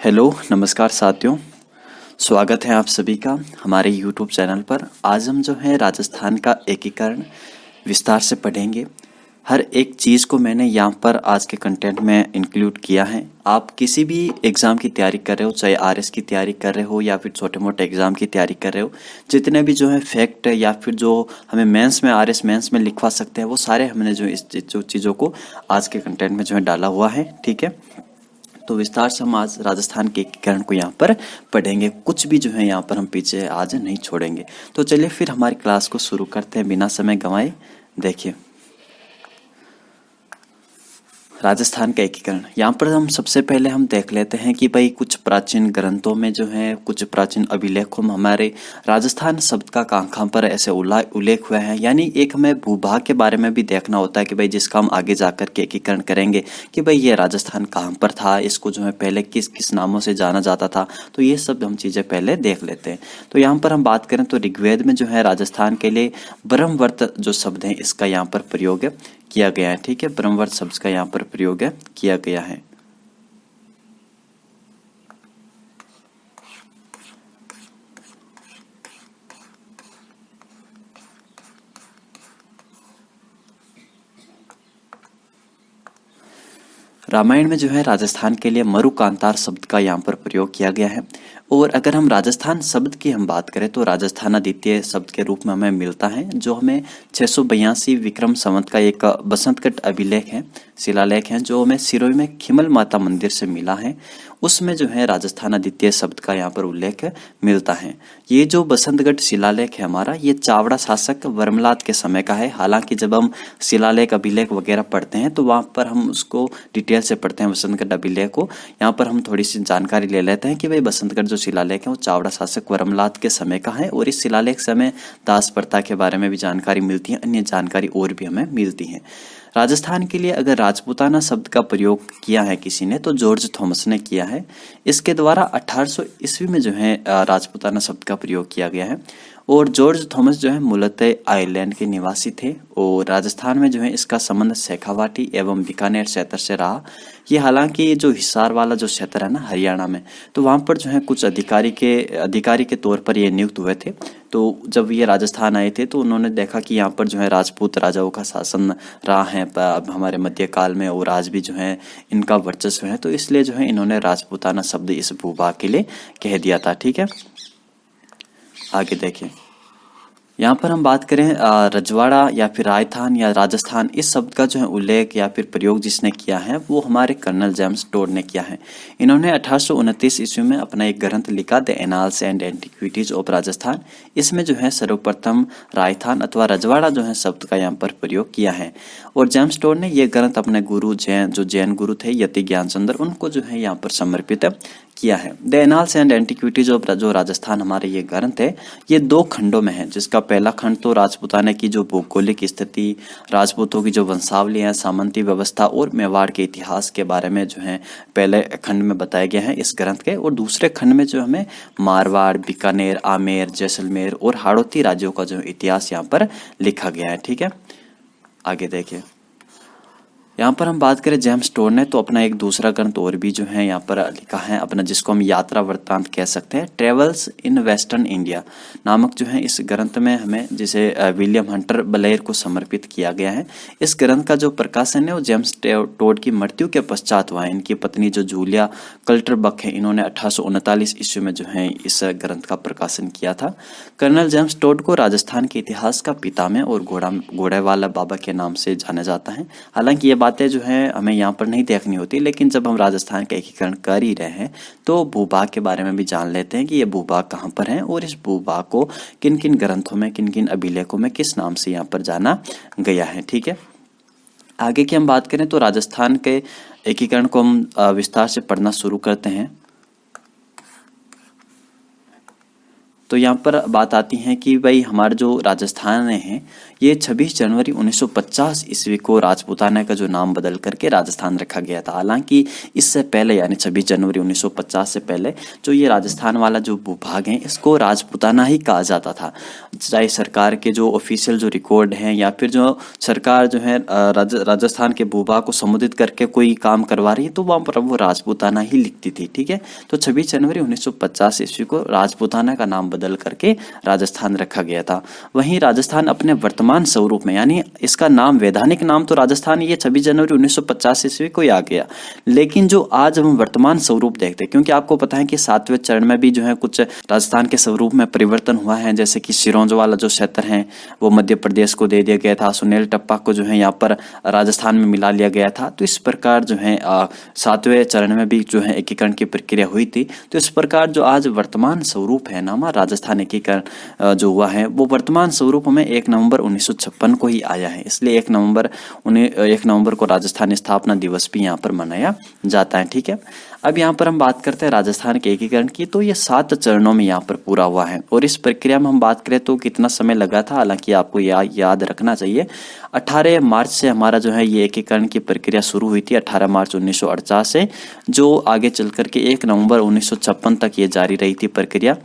Hello नमस्कार साथियों। स्वागत है आप सभी का हमारे यूट्यूब चैनल पर। आज हम जो है राजस्थान का एकीकरण विस्तार से पढ़ेंगे। हर एक चीज़ को मैंने यहाँ पर आज के कंटेंट में इंक्लूड किया है। आप किसी भी एग्ज़ाम की तैयारी कर रहे हो, चाहे आरएस की तैयारी कर रहे हो या फिर छोटे मोटे एग्ज़ाम की तैयारी कर रहे हो, जितने भी जो है फैक्ट या फिर जो हमें मेंस में आरएस मेंस में लिखवा सकते हैं, वो सारे हमने जो इस जो चीज़ों को आज के कंटेंट में जो है डाला हुआ है। ठीक है, तो विस्तार से हम आज राजस्थान के एकीकरण को यहाँ पर पढ़ेंगे। कुछ भी जो है यहाँ पर हम पीछे आज नहीं छोड़ेंगे। तो चलिए फिर हमारी क्लास को शुरू करते हैं बिना समय गंवाए। देखिए, राजस्थान का एकीकरण यहाँ पर हम सबसे पहले हम देख लेते हैं कि भाई कुछ प्राचीन ग्रंथों में जो है, कुछ प्राचीन अभिलेखों में हमारे राजस्थान शब्द का कहाँ कहाँ पर ऐसे उल्लेख हुआ है। यानी एक हमें भूभाग के बारे में भी देखना होता है कि भाई जिसका हम आगे जाकर के एकीकरण करेंगे कि भाई ये राजस्थान कहाँ पर था, इसको जो है पहले किस किस नामों से जाना जाता था। तो ये सब हम चीज़ें पहले देख लेते हैं। तो यहाँ पर हम बात करें तो ऋग्वेद में जो है राजस्थान के लिए ब्रह्मवर्त जो शब्द है इसका यहाँ पर प्रयोग किया गया है। ठीक है, ब्रह्मवर्त शब्द का यहाँ पर प्रयोग किया गया है। रामायण में जो है राजस्थान के लिए मरुकांतार शब्द का यहाँ पर प्रयोग किया गया है। और अगर हम राजस्थान शब्द की हम बात करें तो राजस्थान द्वितीय शब्द के रूप में हमें मिलता है, जो हमें 682 विक्रम संवत का एक बसंतगढ़ अभिलेख है, शिलालेख है, जो हमें सिरोही में खिमल माता मंदिर से मिला है। उसमें जो है राजस्थान द्वितीय शब्द का यहाँ पर उल्लेख मिलता है। ये जो बसंतगढ़ शिलालेख है हमारा, ये चावड़ा शासक वर्मलाद के समय का है। हालांकि जब हम शिलालेख अभिलेख वगैरह पढ़ते हैं तो वहाँ पर हम उसको डिटेल से पढ़ते हैं बसंतगढ़ अभिलेख को। यहाँ पर हम थोड़ी सी जानकारी ले लेते हैं कि भाई बसंतगढ़ जो शिलालेख है वो चावड़ा शासक वर्मलाद के समय का है। और इस शिलालेख से हमें दास प्रथा के बारे में भी जानकारी मिलती है, अन्य जानकारी और भी हमें मिलती है। राजस्थान के लिए अगर राजपूताना शब्द का प्रयोग किया है किसी ने तो जॉर्ज थॉमस ने किया है। इसके द्वारा 1800 ईस्वी में जो है राजपूताना शब्द का प्रयोग किया गया है। और जॉर्ज थॉमस जो है मूलतः आयरलैंड के निवासी थे और राजस्थान में जो है इसका संबंध शेखावाटी एवं बीकानेर क्षेत्र से रहा। ये हालांकि जो हिसार वाला जो क्षेत्र है ना हरियाणा में, तो वहाँ पर जो है कुछ अधिकारी के तौर पर ये नियुक्त हुए थे। तो जब ये राजस्थान आए थे तो उन्होंने देखा कि यहाँ पर जो है राजपूत राजाओं का शासन रहा है हमारे मध्यकाल में, और आज भी जो है इनका वर्चस्व है। तो इसलिए जो है इन्होंने राजपूताना शब्द इस भूभाग के लिए कह दिया था। ठीक है, आगे देखें। यहाँ पर हम बात करें रजवाड़ा या फिर राजस्थान या राजस्थान, इस शब्द का जो है उल्लेख या फिर प्रयोग जिसने किया है वो हमारे कर्नल जेम्स टोड ने किया है। इन्होंने 1829 ईस्वी में अपना एक ग्रंथ लिखा, the annals and antiquities of Rajasthan. इसमें जो है सर्वप्रथम राजस्थान अथवा रजवाड़ा जो है शब्द का यहाँ पर प्रयोग किया है। और जेम्स टोड ने यह ग्रंथ अपने गुरु जैन गुरु थे यति ज्ञानचंद्र, उनको जो है यहाँ पर समर्पित किया है। The annals and antiquities of जो राजस्थान हमारे ये ग्रंथ है, ये 2 खंडों में है। जिसका पहला खंड तो राजपूताना की जो भौगोलिक स्थिति, राजपूतों की जो वंशावली है, सामंती व्यवस्था और मेवाड़ के इतिहास के बारे में जो है पहले खंड में बताया गया है इस ग्रंथ के। और दूसरे खंड में जो हमें मारवाड़, बीकानेर, आमेर, जैसलमेर और हाड़ौती राज्यों का जो इतिहास यहाँ पर लिखा गया है। ठीक है, आगे देखिए। यहाँ पर हम बात करें जेम्स टोड ने तो अपना एक दूसरा ग्रंथ और भी जो है यहाँ पर लिखा है अपना, जिसको हम यात्रा वृत्तांत कह सकते हैं, ट्रेवल्स इन वेस्टर्न इंडिया नामक जो है इस ग्रंथ में हमें, जिसे विलियम हंटर बलेयर को समर्पित किया गया है। इस ग्रंथ का जो प्रकाशन है वो जेम्स टोड की मृत्यु के पश्चात हुआ है। इनकी पत्नी जो जूलिया कल्टरबक है, इन्होंने 1839 ईस्वी में जो है इस ग्रंथ का प्रकाशन किया था। कर्नल जेम्स टोड को राजस्थान के इतिहास का पितामह और घोड़े वाला बाबा के नाम से जाना जाता है। हालांकि ये बातें जो है हमें यहाँ पर नहीं देखनी होती, लेकिन जब हम राजस्थान का एकीकरण कर ही रहे हैं तो भूभाग के बारे में भी जान लेते हैं कि ये भूभाग कहाँ पर है और इस भूभाग को किन किन ग्रंथों में, किन किन अभिलेखों में किस नाम से यहाँ पर जाना गया है। ठीक है, आगे की हम बात करें तो राजस्थान के एकीकरण को हम विस्तार से पढ़ना शुरू करते हैं। तो यहाँ पर बात आती है कि भाई हमारा जो राजस्थान है ये 26 जनवरी 1950 ईस्वी को राजपूताना का जो नाम बदल करके राजस्थान रखा गया था। हालांकि इससे पहले यानी 26 जनवरी 1950 से पहले जो ये राजस्थान वाला जो भूभाग है इसको राजपूताना ही कहा जाता था। चाहे सरकार के जो ऑफिशियल जो रिकॉर्ड हैं या फिर जो सरकार जो है राजस्थान के भूभाग को संबोधित करके कोई काम करवा रही है तो वहाँ पर वो राजपूताना ही लिखती थी। ठीक है, तो 26 जनवरी 1950 ईस्वी को राजपूताना का नाम बदल करके राजस्थान रखा गया था। वहीं राजस्थान अपने वर्तमान स्वरूप में यानी इसका नाम वैधानिक नाम तो राजस्थान ये 26 जनवरी 1950 ईस्वी को ही आ गया, लेकिन जो आज हम वर्तमान स्वरूप देखते हैं, क्योंकि आपको पता है कि 7वें चरण में भी जो है कुछ राजस्थान के स्वरूप में परिवर्तन हुआ है। जैसे कि सिरोंज वाला जो क्षेत्र है वो मध्य प्रदेश को दे दिया गया था, सुनेल टप्पा को जो है यहाँ पर राजस्थान में मिला लिया गया था। तो इस प्रकार जो है 7वें चरण में भी जो है एकीकरण की प्रक्रिया हुई थी। तो इस प्रकार जो आज वर्तमान स्वरूप है ना हमारा राजस्थान एकीकरण जो हुआ है वो वर्तमान स्वरूप में 1 नवंबर 1956 को ही आया है। इसलिए 1 नवंबर को राजस्थान स्थापना दिवस भी यहाँ पर मनाया जाता है। ठीक है, अब यहाँ पर हम बात करते हैं राजस्थान के एकीकरण की। तो ये 7 चरणों में यहाँ पर पूरा हुआ है और इस प्रक्रिया में हम बात करें तो कितना समय लगा था, हालांकि आपको याद रखना चाहिए 18 मार्च से हमारा जो है ये एकीकरण की प्रक्रिया शुरू हुई थी, 18 मार्च 1948 से, जो आगे चल करके 1 नवंबर 1956 तक ये जारी रही थी प्रक्रिया।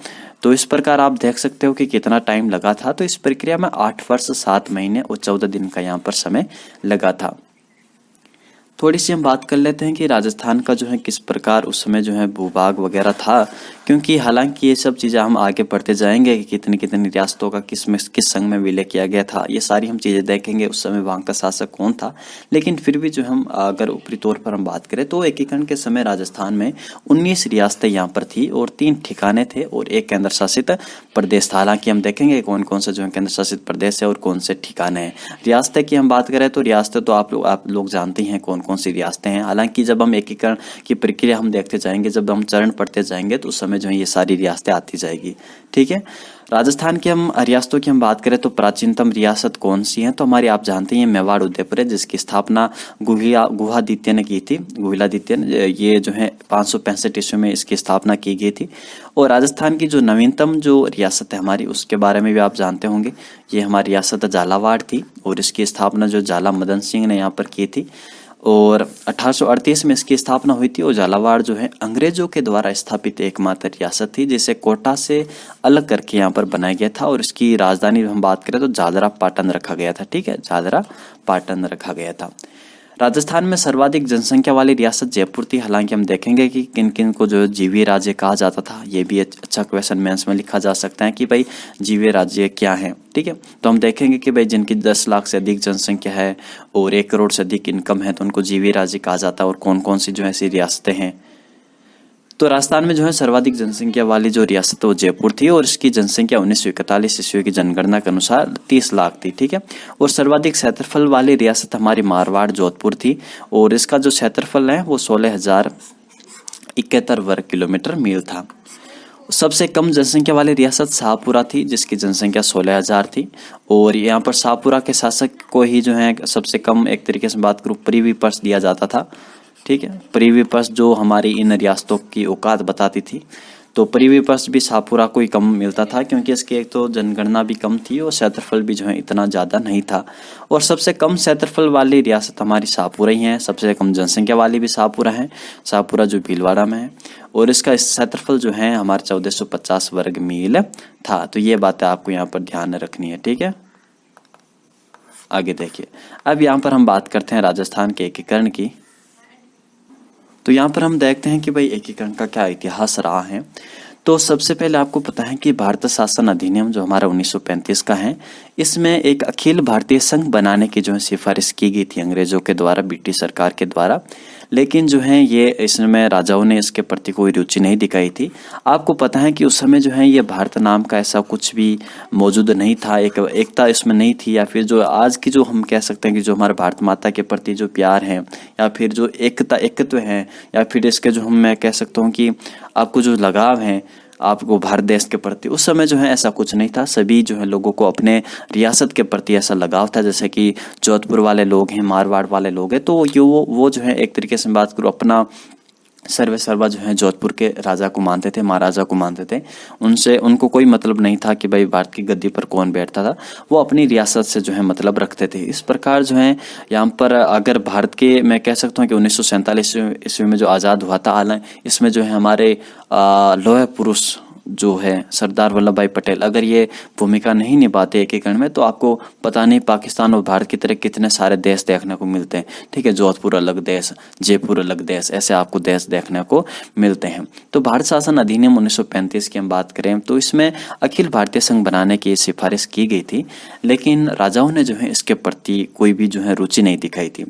तो इस प्रकार आप देख सकते हो कि कितना टाइम लगा था। तो इस प्रक्रिया में 8 वर्ष 7 महीने और 14 दिन का यहाँ पर समय लगा था। थोड़ी सी हम बात कर लेते हैं कि राजस्थान का जो है किस प्रकार उस समय जो है भूभाग वगैरह था, क्योंकि हालांकि ये सब चीज़ें हम आगे बढ़ते जाएंगे कि कितनी कितनी रियासतों का किस संघ में विलय किया गया था, ये सारी हम चीज़ें देखेंगे उस समय वहाँ का शासक कौन था। लेकिन फिर भी जो हम अगर ऊपरी तौर पर हम बात करें तो एकीकरण के समय राजस्थान में 19 रियासतें यहाँ पर थी और 3 ठिकाने थे और 1 केंद्र शासित प्रदेश था। हालांकि हम देखेंगे कौन कौन से जो है केंद्र शासित प्रदेश है और कौन से ठिकाने हैं। रियासतें की हम बात करें तो रियासतें तो आप लोग जानते हैं कौन कौन सी रियासतें हैं। हालांकि जब हम एकीकरण की प्रक्रिया हम देखते जाएंगे, जब हम चरण पढ़ते जाएंगे तो उस समय जो है ये सारी रियासतें आती जाएगी। ठीक है, राजस्थान की हम रियासतों की हम बात करें तो प्राचीनतम रियासत कौन सी है, तो हमारी आप जानते हैं मेवाड़ उदयपुर है, जिसकी स्थापना गुहादित्य ने की थी। गुहिलादित्य ने ये जो है 565 ईस्वी में इसकी स्थापना की गई थी। और राजस्थान की जो नवीनतम जो रियासत है हमारी उसके बारे में भी आप जानते होंगे, ये हमारी रियासत झालावाड़ थी और इसकी स्थापना जो झाला मदन सिंह ने यहाँ पर की थी और 1838 में इसकी स्थापना हुई थी। और झालावाड़ जो है अंग्रेजों के द्वारा स्थापित एकमात्र रियासत थी जिसे कोटा से अलग करके यहाँ पर बनाया गया था और इसकी राजधानी हम बात करें तो झालरा पाटन रखा गया था। ठीक है, झालरा पाटन रखा गया था। राजस्थान में सर्वाधिक जनसंख्या वाली रियासत जयपुर थी। हालांकि हम देखेंगे कि किन किन को जो जीवीय राज्य कहा जाता था, ये भी अच्छा क्वेश्चन मेंस में लिखा जा सकता है कि भाई जीवीय राज्य क्या है। ठीक है, तो हम देखेंगे कि भाई जिनकी 10 लाख से अधिक जनसंख्या है और 1 करोड़ से अधिक इनकम है तो उनको जीवीय राज्य कहा जाता है। और कौन कौन सी जो ऐसी रियासतें हैं, तो राजस्थान में जो है सर्वाधिक जनसंख्या वाली जो रियासत वो जयपुर थी और इसकी जनसंख्या 1941 ईस्वी की जनगणना के अनुसार 30 लाख थी। ठीक है, और सर्वाधिक क्षेत्रफल वाली रियासत हमारी मारवाड़ जोधपुर थी और इसका जो क्षेत्रफल है वो 16,071 वर्ग किलोमीटर मील था। सबसे कम जनसंख्या वाली रियासत शाहपुरा थी जिसकी जनसंख्या 16,000 थी और यहाँ पर शाहपुरा के शासक को ही जो है सबसे कम एक तरीके से बात करूँ प्रीवी पर्स दिया जाता था। ठीक है, प्रीवी पर्स जो हमारी इन रियासतों की औकात बताती थी, तो प्रीवी पर्स भी शाहपुरा को ही कम मिलता था क्योंकि इसकी एक तो जनगणना भी कम थी और क्षेत्रफल भी जो है इतना ज़्यादा नहीं था। और सबसे कम क्षेत्रफल वाली रियासत हमारी शाहपुरा ही है, सबसे कम जनसंख्या वाली भी शाहपुरा है, शाहपुरा जो भीलवाड़ा में है और इसका क्षेत्रफल जो है हमारे 1450 वर्ग मील था। तो ये बातें आपको यहाँ पर ध्यान रखनी है। ठीक है, आगे देखिए, अब यहाँ पर हम बात करते हैं राजस्थान के एकीकरण की। तो यहाँ पर हम देखते हैं कि भाई एकीकरण का क्या इतिहास रहा है। तो सबसे पहले आपको पता है कि भारत शासन अधिनियम जो हमारा 1935 का है, इसमें एक अखिल भारतीय संघ बनाने की जो है सिफारिश की गई थी अंग्रेजों के द्वारा, ब्रिटिश सरकार के द्वारा। लेकिन जो है ये इसमें राजाओं ने इसके प्रति कोई रुचि नहीं दिखाई थी। आपको पता है कि उस समय जो है ये भारत नाम का ऐसा कुछ भी मौजूद नहीं था, एकता इसमें नहीं थी, या फिर जो आज की जो हम कह सकते हैं कि जो हमारे भारत माता के प्रति जो प्यार है या फिर जो एकत्व है या फिर इसके जो मैं कह सकता हूँ कि आपको जो लगाव है आपको भारत देश के प्रति, उस समय जो है ऐसा कुछ नहीं था। सभी जो है लोगों को अपने रियासत के प्रति ऐसा लगाव था, जैसे कि जोधपुर वाले लोग हैं, मारवाड़ वाले लोग हैं, तो वो जो है एक तरीके से बात करूँ अपना सर्वे सर्वा जो है जोधपुर के राजा को मानते थे, महाराजा को मानते थे। उनसे उनको कोई मतलब नहीं था कि भाई भारत की गद्दी पर कौन बैठता था, वो अपनी रियासत से जो है मतलब रखते थे। इस प्रकार जो है यहाँ पर अगर भारत के, मैं कह सकता हूँ कि 1947 ईस्वी में जो आज़ाद हुआ था, हालांकि इसमें जो है हमारे लौह पुरुष जो है सरदार वल्लभ भाई पटेल अगर ये भूमिका नहीं निभाते एकीकरण में, तो आपको पता नहीं पाकिस्तान और भारत की तरह कितने सारे देश देखने को मिलते हैं। ठीक है, जोधपुर अलग देश, जयपुर अलग देश, ऐसे आपको देश देखने को मिलते हैं। तो भारत शासन अधिनियम 1935 की हम बात करें तो इसमें अखिल भारतीय संघ बनाने की सिफारिश की गई थी, लेकिन राजाओं ने जो है इसके प्रति कोई भी जो है रुचि नहीं दिखाई थी।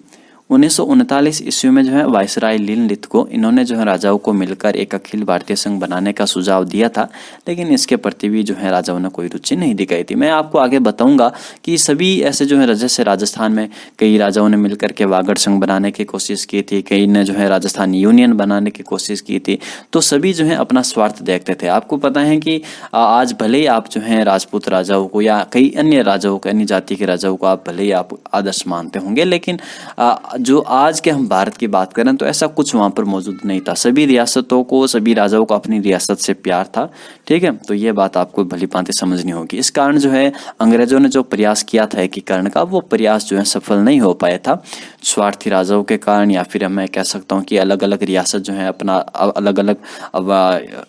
1939 ईस्वी में जो है वायसराय लिनलिथ को, इन्होंने जो है राजाओं को मिलकर एक अखिल भारतीय संघ बनाने का सुझाव दिया था, लेकिन इसके प्रति भी जो है राजाओं ने कोई रुचि नहीं दिखाई थी। मैं आपको आगे बताऊंगा कि सभी ऐसे जो है जैसे राजस्थान में कई राजाओं ने मिलकर के वागड़ संघ बनाने की कोशिश की थी, कई ने जो है राजस्थान यूनियन बनाने की कोशिश की थी, तो सभी जो है अपना स्वार्थ देखते थे। आपको पता है कि आज भले ही आप जो है राजपूत राजाओं को या कई अन्य राजाओं को, अन्य जाति के राजाओं को आप भले ही आप आदर्श मानते होंगे, लेकिन जो आज के हम भारत की बात करें तो ऐसा कुछ वहां पर मौजूद नहीं था। सभी रियासतों को, सभी राजाओं को अपनी रियासत से प्यार था। ठीक है, तो ये बात आपको भली भांति समझनी होगी। इस कारण जो है अंग्रेजों ने जो प्रयास किया था एकीकरण का, वो प्रयास जो है सफल नहीं हो पाया था, स्वार्थी राजाओं के कारण, या फिर मैं कह सकता हूँ कि अलग अलग रियासत जो है अपना अलग अलग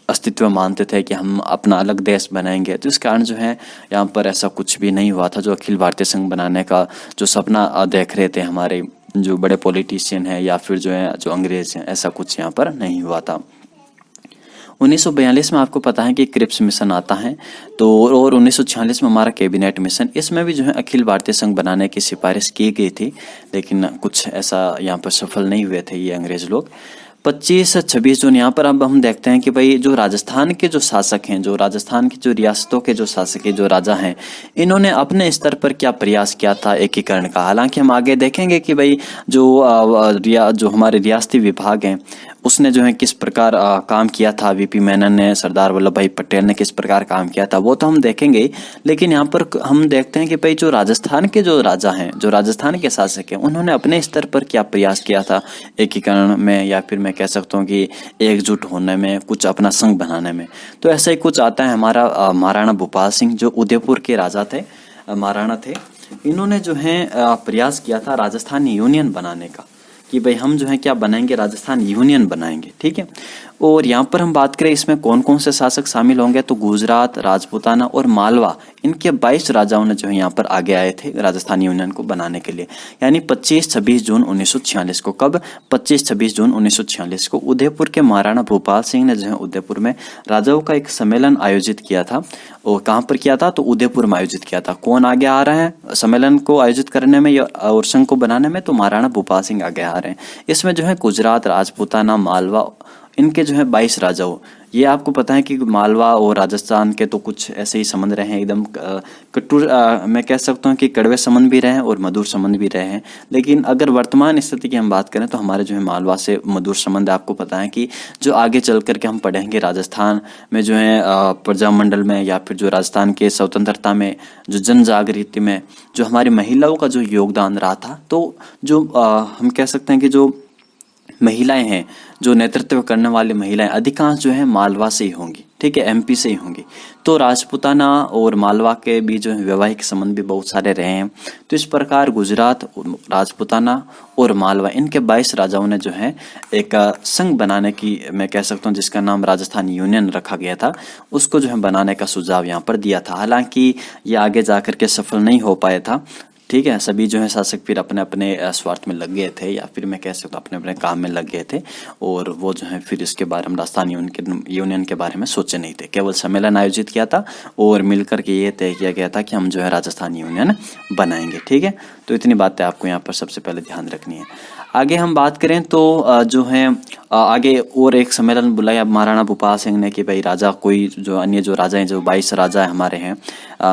अस्तित्व मानते थे कि हम अपना अलग देश बनाएंगे। तो इस कारण जो है यहाँ पर ऐसा कुछ भी नहीं हुआ था। जो अखिल भारतीय संघ बनाने का जो सपना देख रहे थे हमारे जो बड़े पॉलिटिशियन है या फिर जो है जो अंग्रेज हैं, ऐसा कुछ यहाँ पर नहीं हुआ था। 1942 में आपको पता है कि क्रिप्स मिशन आता है, तो और 1946 में हमारा कैबिनेट मिशन, इसमें भी जो है अखिल भारतीय संघ बनाने की सिफारिश की गई थी, लेकिन कुछ ऐसा यहाँ पर सफल नहीं हुए थे ये अंग्रेज लोग। 25 से 26 जून यहाँ पर अब हम देखते हैं कि भाई जो राजस्थान के जो शासक हैं, जो राजस्थान की जो रियासतों के जो शासक है, जो राजा हैं, इन्होंने अपने स्तर पर क्या प्रयास किया था एकीकरण का। हालांकि हम आगे देखेंगे कि भाई जो हमारे रियासती विभाग हैं उसने जो है किस प्रकार काम किया था, वीपी मेनन ने, सरदार वल्लभ भाई पटेल ने किस प्रकार काम किया था, वो तो हम देखेंगे। लेकिन यहाँ पर हम देखते हैं कि भाई जो राजस्थान के जो राजा हैं, जो राजस्थान के शासक हैं, उन्होंने अपने स्तर पर क्या प्रयास किया था एकीकरण में, या फिर मैं कह सकता हूँ कि एकजुट होने में, कुछ अपना संघ बनाने में। तो ऐसा ही कुछ आता है हमारा महाराणा भूपाल सिंह, जो उदयपुर के राजा थे, महाराणा थे। इन्होंने जो है प्रयास किया था राजस्थान यूनियन बनाने का, कि भाई हम जो है क्या बनाएंगे, राजस्थान यूनियन बनाएंगे। ठीक है, और यहाँ पर हम बात करें इसमें कौन कौन से शासक शामिल होंगे, तो गुजरात, राजपूताना और मालवा, इनके 22 राजाओं ने जो है यहाँ पर आगे आए थे राजस्थान यूनियन को बनाने के लिए। यानी 25-26 जून 1946 को, कब 25-26 जून 1946 को उदयपुर के महाराणा भूपाल सिंह ने जो है उदयपुर में राजाओं का एक सम्मेलन आयोजित किया था। और कहाँ पर किया था, तो उदयपुर में आयोजित किया था। कौन आगे आ रहे हैं सम्मेलन को आयोजित करने में और संघ को बनाने में, तो महाराणा भूपाल सिंह आगे आ रहे हैं। इसमें जो है गुजरात, राजपूताना, मालवा, इनके जो है 22 राजाओं, ये आपको पता है कि मालवा और राजस्थान के तो कुछ ऐसे ही संबंध रहे हैं, एकदम कटुर, मैं कह सकता हूँ कि कड़वे संबंध भी रहे हैं और मधुर संबंध भी रहे हैं। लेकिन अगर वर्तमान स्थिति की हम बात करें तो हमारे जो है मालवा से मधुर संबंध, आपको पता है कि जो आगे चल करके हम पढ़ेंगे राजस्थान में जो है प्रजामंडल में, या फिर जो राजस्थान के स्वतंत्रता में, जो जन जागृति में जो हमारी महिलाओं का जो योगदान रहा था, तो जो हम कह सकते हैं कि जो महिलाएं हैं, जो नेतृत्व करने वाली महिलाएं अधिकांश जो है मालवा से ही होंगी। ठीक है, एमपी से ही होंगी। तो राजपूताना और मालवा के भी जो है वैवाहिक संबंध भी बहुत सारे रहे हैं। तो इस प्रकार गुजरात, राजपूताना और मालवा, इनके 22 राजाओं ने जो है एक संघ बनाने की, मैं कह सकता हूँ जिसका नाम राजस्थान यूनियन रखा गया था, उसको जो है बनाने का सुझाव यहाँ पर दिया था। हालांकि ये आगे जाकर के सफल नहीं हो पाया था। ठीक है, सभी जो है शासक फिर अपने अपने स्वार्थ में लग गए थे, या फिर मैं कह सकता हूँ अपने अपने काम में लग गए थे, और वो जो है फिर इसके बारे में राजस्थान यूनियन के बारे में सोचे नहीं थे। केवल सम्मेलन आयोजित किया था और मिलकर के ये तय किया गया था कि हम जो है राजस्थान यूनियन बनाएंगे। ठीक है, तो इतनी बातें आपको यहाँ पर सबसे पहले ध्यान रखनी है। आगे हम बात करें तो जो है आगे और एक सम्मेलन बुलाया महाराणा भूपाल सिंह ने कि भाई राजा, कोई जो अन्य जो राजा हैं, जो 22 राजा हमारे हैं,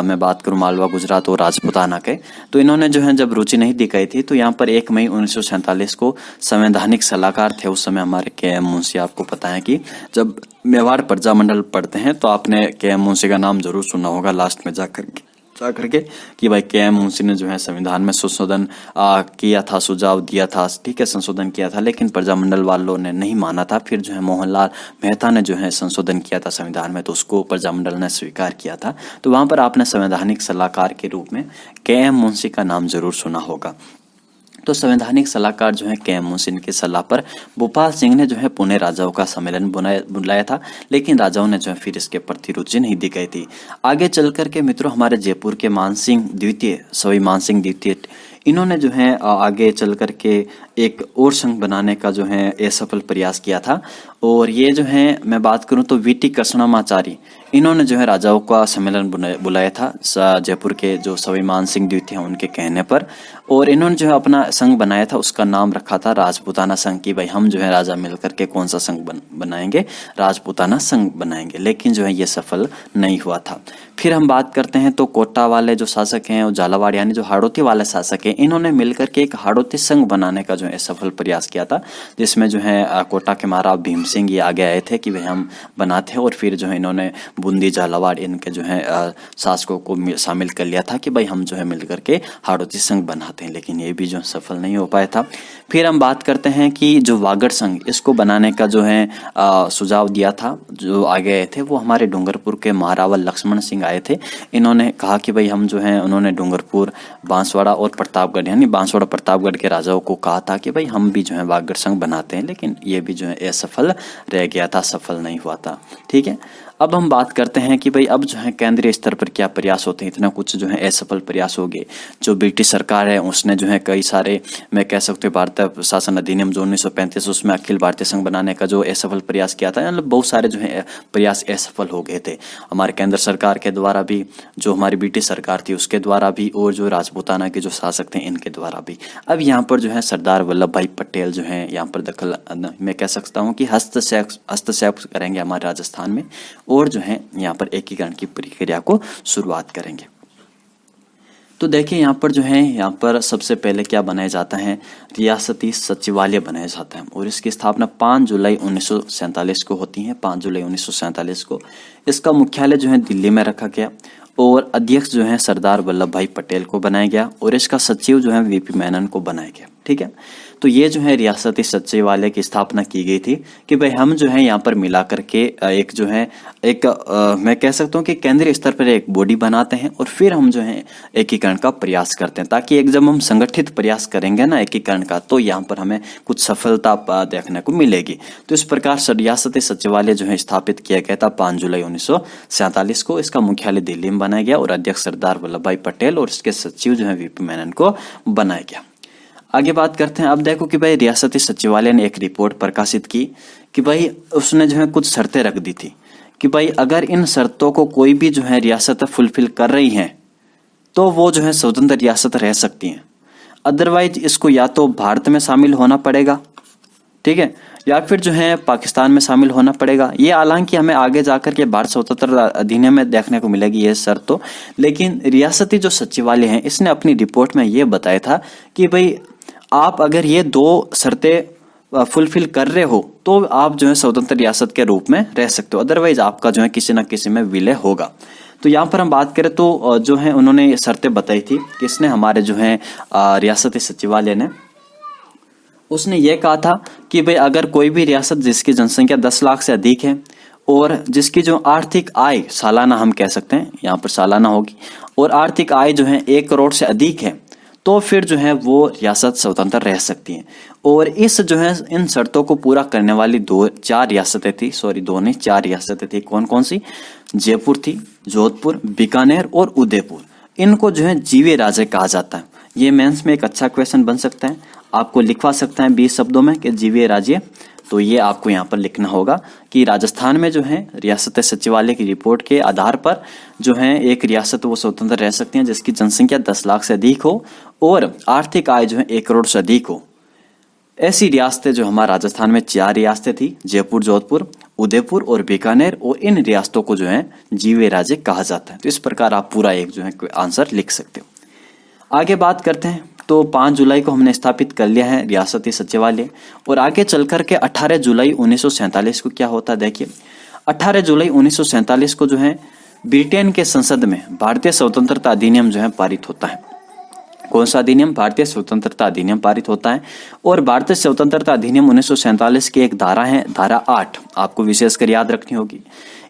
मैं बात करूं मालवा, गुजरात और राजपूताना के, तो इन्होंने जो है जब रुचि नहीं दिखाई थी, तो यहाँ पर 1 मई 1947 को संवैधानिक सलाहकार थे उस समय हमारे के.एम. मुंशी। आपको पता है कि जब मेवाड़ प्रजामंडल पढ़ते हैं तो आपने के.एम. मुंशी का नाम जरूर सुना होगा लास्ट में जाकर के। जाकर के कि भाई के एम मुंशी ने जो है संविधान में संशोधन किया था, सुझाव दिया था, ठीक है, संशोधन किया था, लेकिन प्रजामंडल वालों ने नहीं माना था। फिर जो है मोहनलाल मेहता ने जो है संशोधन किया था संविधान में, तो उसको प्रजामंडल ने स्वीकार किया था। तो वहां पर आपने संवैधानिक सलाहकार के रूप में के एम मुंशी का नाम जरूर सुना होगा। तो संवैधानिक सलाहकार जो है के एम मुंशी की सलाह पर भोपाल सिंह ने जो है पुणे राजाओं का सम्मेलन बुलाया था, लेकिन राजाओं ने जो है फिर इसके प्रति रुचि नहीं दिखाई थी। आगे चल करके मित्रों हमारे जयपुर के मानसिंह द्वितीय, सवाई मानसिंह द्वितीय, इन्होंने जो है आगे चल करके एक और संघ बनाने का जो है असफल प्रयास किया था। और ये जो है मैं बात करूं तो वीटी कृष्णमाचारी, इन्होंने जो है राजाओं का सम्मेलन बुलाया था जयपुर के जो सवाई मानसिंह द्वितीय हैं उनके कहने पर। और इन्होंने जो है अपना संघ बनाया था, उसका नाम रखा था राजपूताना संघ, की भाई हम जो है राजा मिलकर के कौन सा संघ बनाएंगे, राजपूताना संघ बनाएंगे। लेकिन जो है ये सफल नहीं हुआ था। फिर हम बात करते हैं तो कोटा वाले जो शासक हैं और झालावाड़ यानी जो हाड़ौती वाले शासक हैं, इन्होंने मिलकर के एक हाड़ौती संघ बनाने का जो है सफल प्रयास किया था, जिसमें जो है कोटा के महाराज भीम सिंह ये आगे आए थे कि भाई हम बनाते हैं। और फिर जो है इन्होंने बूंदी, झालावाड़ इनके जो है शासकों को शामिल कर लिया था कि भाई हम जो है मिलकर के हाड़ौती संघ बनाते हैं, लेकिन ये भी जो सफल नहीं हो पाया था। फिर हम बात करते हैं कि जो वागड़ संघ, इसको बनाने का जो है सुझाव दिया था, जो आगे आए थे वो हमारे डूंगरपुर के महारावल लक्ष्मण सिंह आए थे। इन्होंने कहा कि भाई हम जो है, उन्होंने डूंगरपुर, बांसवाड़ा और प्रतापगढ़ यानी बांसवाड़ा प्रतापगढ़ के राजाओं को कहा था कि भाई हम भी जो है वागड़ संघ बनाते हैं, लेकिन ये भी जो है असफल रह गया था, सफल नहीं हुआ था। ठीक है, अब हम बात करते हैं कि भाई अब जो है केंद्रीय स्तर पर क्या प्रयास होते हैं। इतना कुछ जो है असफल प्रयास हो गए। जो ब्रिटिश सरकार है उसने जो है कई सारे, मैं कह सकते हूँ, भारतीय शासन अधिनियम जो 1935 उसमें अखिल भारतीय संघ बनाने का जो असफल प्रयास किया था, मतलब बहुत सारे जो है प्रयास असफल हो गए थे। हमारे केंद्र सरकार के द्वारा भी, जो हमारी ब्रिटिश सरकार थी उसके द्वारा भी, और जो राजपूताना के जो शासक थे इनके द्वारा भी। अब यहाँ पर जो है सरदार वल्लभ भाई पटेल जो है यहाँ पर दखल, मैं कह सकता हूँ कि हस्तक्षेप करेंगे हमारे राजस्थान में, और जो है यहाँ पर एकीकरण की प्रक्रिया को शुरुआत करेंगे। तो देखिए यहाँ पर जो है, यहाँ पर सबसे पहले क्या बनाया जाता है, रियासती सचिवालय बनाया जाता है, और इसकी स्थापना 5 जुलाई 1947 को होती है। 5 जुलाई 1947 को इसका मुख्यालय जो है दिल्ली में रखा गया, और अध्यक्ष जो है सरदार वल्लभ भाई पटेल को बनाया गया, और इसका सचिव जो है वीपी मेनन को बनाया गया। ठीक है, तो ये जो है रियासती सचिवालय की स्थापना की गई थी कि भाई हम जो है यहाँ पर मिला करके एक जो है एक मैं कह सकता हूँ कि केंद्रीय स्तर पर एक बॉडी बनाते हैं, और फिर हम जो है एकीकरण का प्रयास करते हैं, ताकि एक जब हम संगठित प्रयास करेंगे ना एकीकरण का, तो यहाँ पर हमें कुछ सफलता देखने को मिलेगी। तो इस प्रकार से रियासती सचिवालय जो है स्थापित किया गया था 5 जुलाई 1947 को। इसका मुख्यालय दिल्ली में बनाया गया, और अध्यक्ष सरदार वल्लभ भाई पटेल और इसके सचिव जो है वीपी मेनन को बनाया गया। आगे बात करते हैं। अब देखो कि भाई रियासती सचिवालय ने एक रिपोर्ट प्रकाशित की कि भाई उसने जो है कुछ शर्तें रख दी थी कि भाई अगर इन शर्तों को कोई भी जो है रियासत फुलफिल कर रही है तो वो जो है स्वतंत्र रियासत रह सकती हैं, अदरवाइज इसको या तो भारत में शामिल होना पड़ेगा, ठीक है, या फिर जो है पाकिस्तान में शामिल होना पड़ेगा। ये हालांकि हमें आगे जाकर के भारत स्वतंत्रता अधिनियम में देखने को मिलेगी ये शर्त तो, लेकिन रियासती जो सचिवालय है इसने अपनी रिपोर्ट में ये बताया था कि भाई आप अगर ये 2 शर्तें फुलफिल कर रहे हो तो आप जो है स्वतंत्र रियासत के रूप में रह सकते हो, अदरवाइज आपका जो है किसी न किसी में विलय होगा। तो यहाँ पर हम बात करें तो जो है उन्होंने ये शर्तें बताई थी, किसने, हमारे जो है रियासती सचिवालय ने। उसने ये कहा था कि भाई अगर कोई भी रियासत जिसकी जनसंख्या 10 लाख से अधिक है और जिसकी जो आर्थिक आय सालाना, हम कह सकते हैं यहाँ पर सालाना होगी, और आर्थिक आय जो है 1 करोड़ से अधिक है, तो फिर जो है वो रियासत स्वतंत्र रह सकती है। और इस जो है इन शर्तों को पूरा करने वाली 4 रियासतें थी, 4 रियासतें थी। कौन कौन सी? जयपुर थी, जोधपुर, बीकानेर और उदयपुर। इनको जो है जीवे राज्य कहा जाता है। ये मेंस में एक अच्छा क्वेश्चन बन सकता है, आपको लिखवा सकता है 20 शब्दों में कि जीवे राज्य। तो ये आपको यहाँ पर लिखना होगा कि राजस्थान में जो है रियासत सचिवालय की रिपोर्ट के आधार पर जो है एक रियासत वो स्वतंत्र रह सकती है जिसकी जनसंख्या 10 लाख से अधिक हो और आर्थिक आय जो है 1 करोड़ से अधिक हो। ऐसी रियासतें जो हमारे राजस्थान में 4 रियासतें थी, जयपुर, जोधपुर, उदयपुर और बीकानेर, और इन रियासतों को जो है जीवे राज्य कहा जाता है। तो इस प्रकार आप पूरा एक जो है आंसर लिख सकते हो। आगे बात करते हैं तो 5 जुलाई को हमने स्थापित कर लिया है रियासती सचिवालय, और आगे चल करके 18 जुलाई 1947 को क्या होता है देखिए। 18 जुलाई 1947 को जो है ब्रिटेन के संसद में भारतीय स्वतंत्रता अधिनियम जो है पारित होता है। कौन सा अधिनियम? भारतीय स्वतंत्रता अधिनियम पारित होता है। और भारतीय स्वतंत्रता अधिनियम 1947 की एक धारा है, धारा 8, आपको विशेषकर याद रखनी होगी।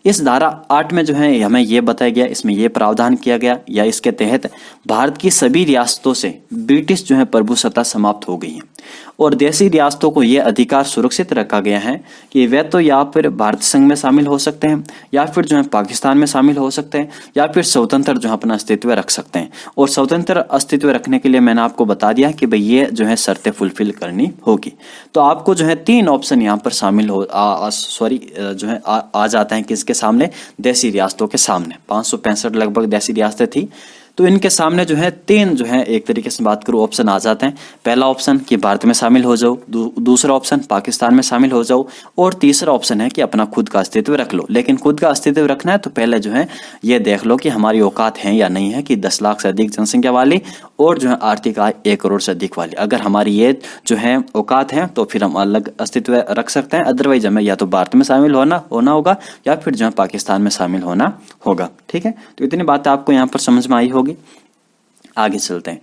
इस धारा 8 में जो है हमें ये बताया गया, इसमें ये प्रावधान किया गया या इसके तहत भारत की सभी रियासतों से ब्रिटिश जो है प्रभुसत्ता समाप्त हो गई है और देशी रियासतों को यह अधिकार सुरक्षित रखा गया है कि वे तो या फिर भारत संघ में शामिल हो सकते हैं या फिर जो है पाकिस्तान में शामिल हो सकते हैं या फिर स्वतंत्र जो है अपना अस्तित्व रख सकते हैं। और स्वतंत्र अस्तित्व रखने के लिए मैंने आपको बता दिया कि भाई ये जो है शर्तें फुलफिल करनी होगी। तो आपको जो है 3 ऑप्शन यहाँ पर शामिल हो जो है आ जाते हैं किसके सामने? देशी रियासतों के सामने। 565 लगभग देशी रियासतें थी, तो इनके सामने जो है 3 जो है एक तरीके से बात करूँ ऑप्शन आ जाते हैं। पहला ऑप्शन कि भारत में शामिल हो जाओ, दूसरा ऑप्शन पाकिस्तान में शामिल हो जाओ और तीसरा ऑप्शन है कि अपना खुद का अस्तित्व रख लो। लेकिन खुद का अस्तित्व रखना है तो पहले जो है ये देख लो कि हमारी औकात है या नहीं है कि 10 लाख से अधिक जनसंख्या वाली और जो है आर्थिक आय 1 करोड़ से अधिक वाली। अगर हमारी ये जो है औकात है तो फिर हम अलग अस्तित्व रख सकते हैं, अदरवाइज हमें या तो भारत में शामिल होना होगा या फिर जो है पाकिस्तान में शामिल होना होगा। ठीक है, तो इतनी बात आपको यहाँ पर समझ में आई होगी। आगे चलते हैं।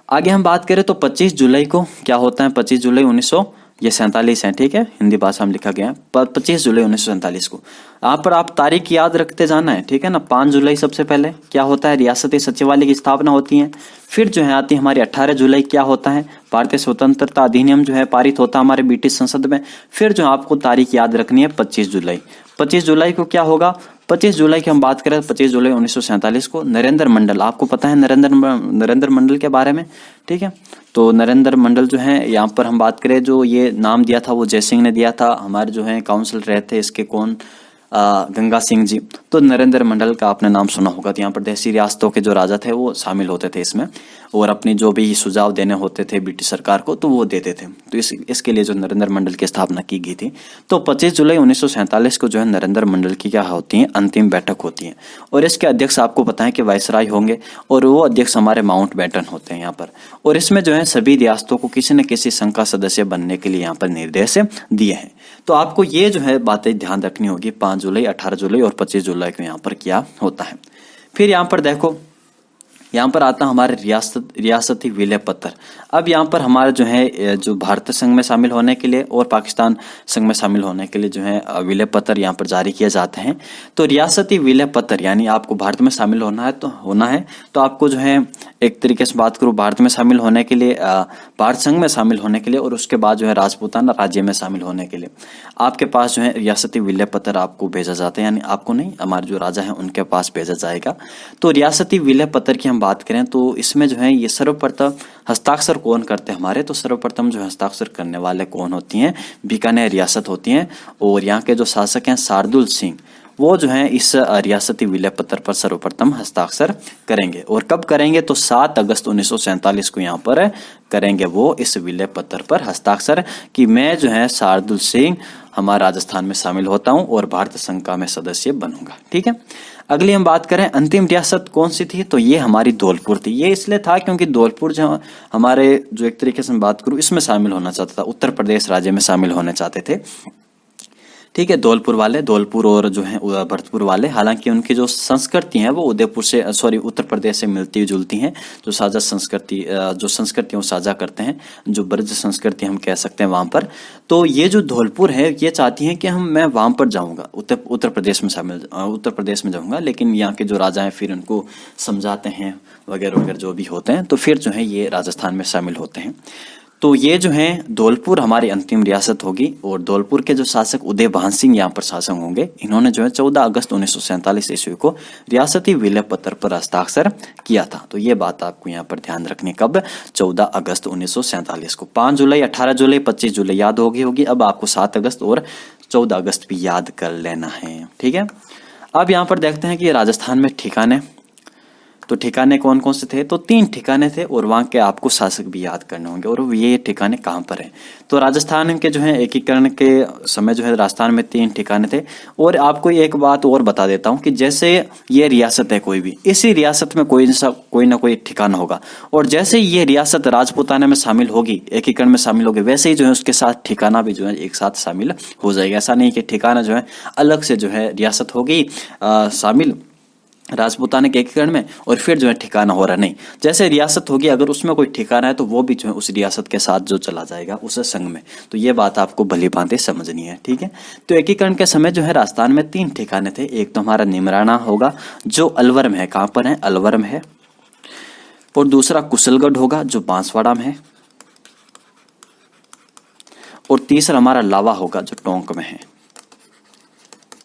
आगे हम बात करें तो 25 जुलाई को क्या होता है? 25 जुलाई 1947 है। ठीक है, हिंदी भाषा में लिखा गया है 25 जुलाई 1947 को। यहाँ पर आप तारीख याद रखते जाना है, ठीक है ना। 5 जुलाई सबसे पहले क्या होता है? रियासती सचिवालय की स्थापना होती है। फिर जो है आती है हमारी 18 जुलाई, क्या होता है? भारतीय स्वतंत्रता अधिनियम जो है पारित होता है हमारे ब्रिटिश संसद में। फिर जो आपको तारीख याद रखनी है 25 जुलाई। 25 जुलाई को क्या होगा? 25 जुलाई की हम बात करें 25 जुलाई 1947 को नरेंद्र मंडल, आपको पता है नरेंद्र मंडल के बारे में, ठीक है। तो नरेंद्र मंडल जो है यहाँ पर हम बात करें, जो ये नाम दिया था वो जयसिंह ने दिया था। हमारे जो है काउंसिल रहे थे इसके कौन? गंगा सिंह जी। तो नरेंद्र मंडल का आपने नाम सुना होगा। तो यहाँ पर देशी रियासतों के जो राजा थे वो शामिल होते थे इसमें और अपनी जो भी सुझाव देने होते थे ब्रिटिश सरकार को तो वो देते थे। तो इसके लिए जो नरेंद्र मंडल की स्थापना की गई थी। तो 25 जुलाई 1947 को जो है नरेंद्र मंडल की क्या होती है? अंतिम बैठक होती है और इसके अध्यक्ष आपको पता है कि वायसराय होंगे और वो अध्यक्ष हमारे माउंटबेटन होते हैं यहाँ पर। और इसमें जो है सभी रियासतों को किसी न किसी संघ का सदस्य बनने के लिए यहाँ पर निर्देश दिए हैं। तो आपको ये जो है बातें ध्यान रखनी होगी। 5 जुलाई, 18 जुलाई और 25 जुलाई को यहाँ पर क्या होता है। फिर यहाँ पर देखो, यहाँ पर आता है हमारे रियासती विलय पत्र। अब यहाँ पर हमारे जो है जो भारत संघ में शामिल होने के लिए और पाकिस्तान संघ में शामिल होने के लिए जो है विलय पत्र यहाँ पर जारी किए जाते हैं। तो रियासती विलय पत्र यानी आपको भारत में शामिल होना है तो आपको जो है एक तरीके से बात करूँ भारत में शामिल होने के लिए, भारत संघ में शामिल होने के लिए और उसके बाद जो है राजपूताना राज्य में शामिल होने के लिए आपके पास जो है रियासती विलय पत्र आपको भेजा जाता है। यानी आपको नहीं, हमारे जो राजा है उनके पास भेजा जाएगा। तो रियासती विलय पत्र की हम बात करें तो इसमें जो है ये सर्वप्रथम हस्ताक्षर कौन करते हैं हमारे? तो सर्वप्रथम जो हस्ताक्षर करने वाले कौन होती हैं? बीकानेर रियासत होती हैं और यहाँ के जो शासक हैं शार्दुल सिंह, वो जो है इस रियासती विलय पत्र पर सर्वप्रथम हस्ताक्षर करेंगे। और कब करेंगे? तो 7 अगस्त 1947 को यहाँ पर करेंगे वो इस विलय पत्र पर हस्ताक्षर कि मैं जो है शार्दुल सिंह हमारा राजस्थान में शामिल होता हूँ और भारत संघ का मैं सदस्य बनूंगा। ठीक है, अगली हम बात करें अंतिम रियासत कौन सी थी? तो ये हमारी धौलपुर थी। ये इसलिए था क्योंकि धौलपुर जो हमारे जो एक तरीके से बात करूँ इसमें शामिल होना चाहता था, उत्तर प्रदेश राज्य में शामिल होना चाहते थे। ठीक है, धौलपुर और जो है भरतपुर वाले, हालांकि उनकी जो संस्कृति है वो उत्तर प्रदेश से मिलती जुलती हैं। जो संस्कृति वो साझा करते हैं, जो ब्रज संस्कृति हम कह सकते हैं वहां पर। तो ये जो धौलपुर है ये चाहती है कि मैं वहां पर जाऊंगा, उत्तर प्रदेश में जाऊंगा, लेकिन यहाँ के जो राजा हैं फिर उनको समझाते हैं वगैरह वगैरह जो भी होते हैं, तो फिर जो है ये राजस्थान में शामिल होते हैं। तो ये जो है धौलपुर हमारी अंतिम रियासत होगी और धौलपुर के जो शासक उदय भान सिंह यहाँ पर शासक होंगे। इन्होंने जो है 14 अगस्त 1947 ईस्वी को रियासती विलय पत्र पर हस्ताक्षर किया था। तो ये बात आपको यहाँ पर ध्यान रखनी, कब? 14 अगस्त 1947 को। 5 जुलाई, 18 जुलाई, 25 जुलाई याद होगी। अब आपको 7 अगस्त और 14 अगस्त भी याद कर लेना है। ठीक है, अब यहाँ पर देखते हैं कि राजस्थान में ठिकाने, तो ठिकाने कौन कौन से थे? तो 3 ठिकाने थे और वहाँ के आपको शासक भी याद करने होंगे और ये ठिकाने कहाँ पर हैं। तो राजस्थान के जो है एकीकरण के समय जो है राजस्थान में 3 ठिकाने थे। और आपको एक बात और बता देता हूँ कि जैसे ये रियासत है कोई भी, इसी रियासत में कोई ना कोई ठिकाना होगा और जैसे ये रियासत राजपूताना में शामिल होगी, एकीकरण में शामिल होगी, वैसे ही जो है उसके साथ ठिकाना भी जो है एक साथ शामिल हो जाएगा। ऐसा नहीं कि ठिकाना जो है अलग से जो है रियासत होगी शामिल राजपूताना के एकीकरण में, और फिर जो है ठिकाना हो रहा नहीं। जैसे रियासत होगी, अगर उसमें कोई ठिकाना है तो वो भी जो है उस रियासत के साथ जो चला जाएगा उस संघ में। तो ये बात आपको भली भांति समझनी है, ठीक है। तो एकीकरण के समय जो है राजस्थान में 3 ठिकाने थे। एक तो हमारा निमराना होगा जो अलवर में है, कहाँ पर है, अलवर में है। और दूसरा कुशलगढ़ होगा जो बांसवाड़ा में है। और तीसरा हमारा लावा होगा जो टोंक में है,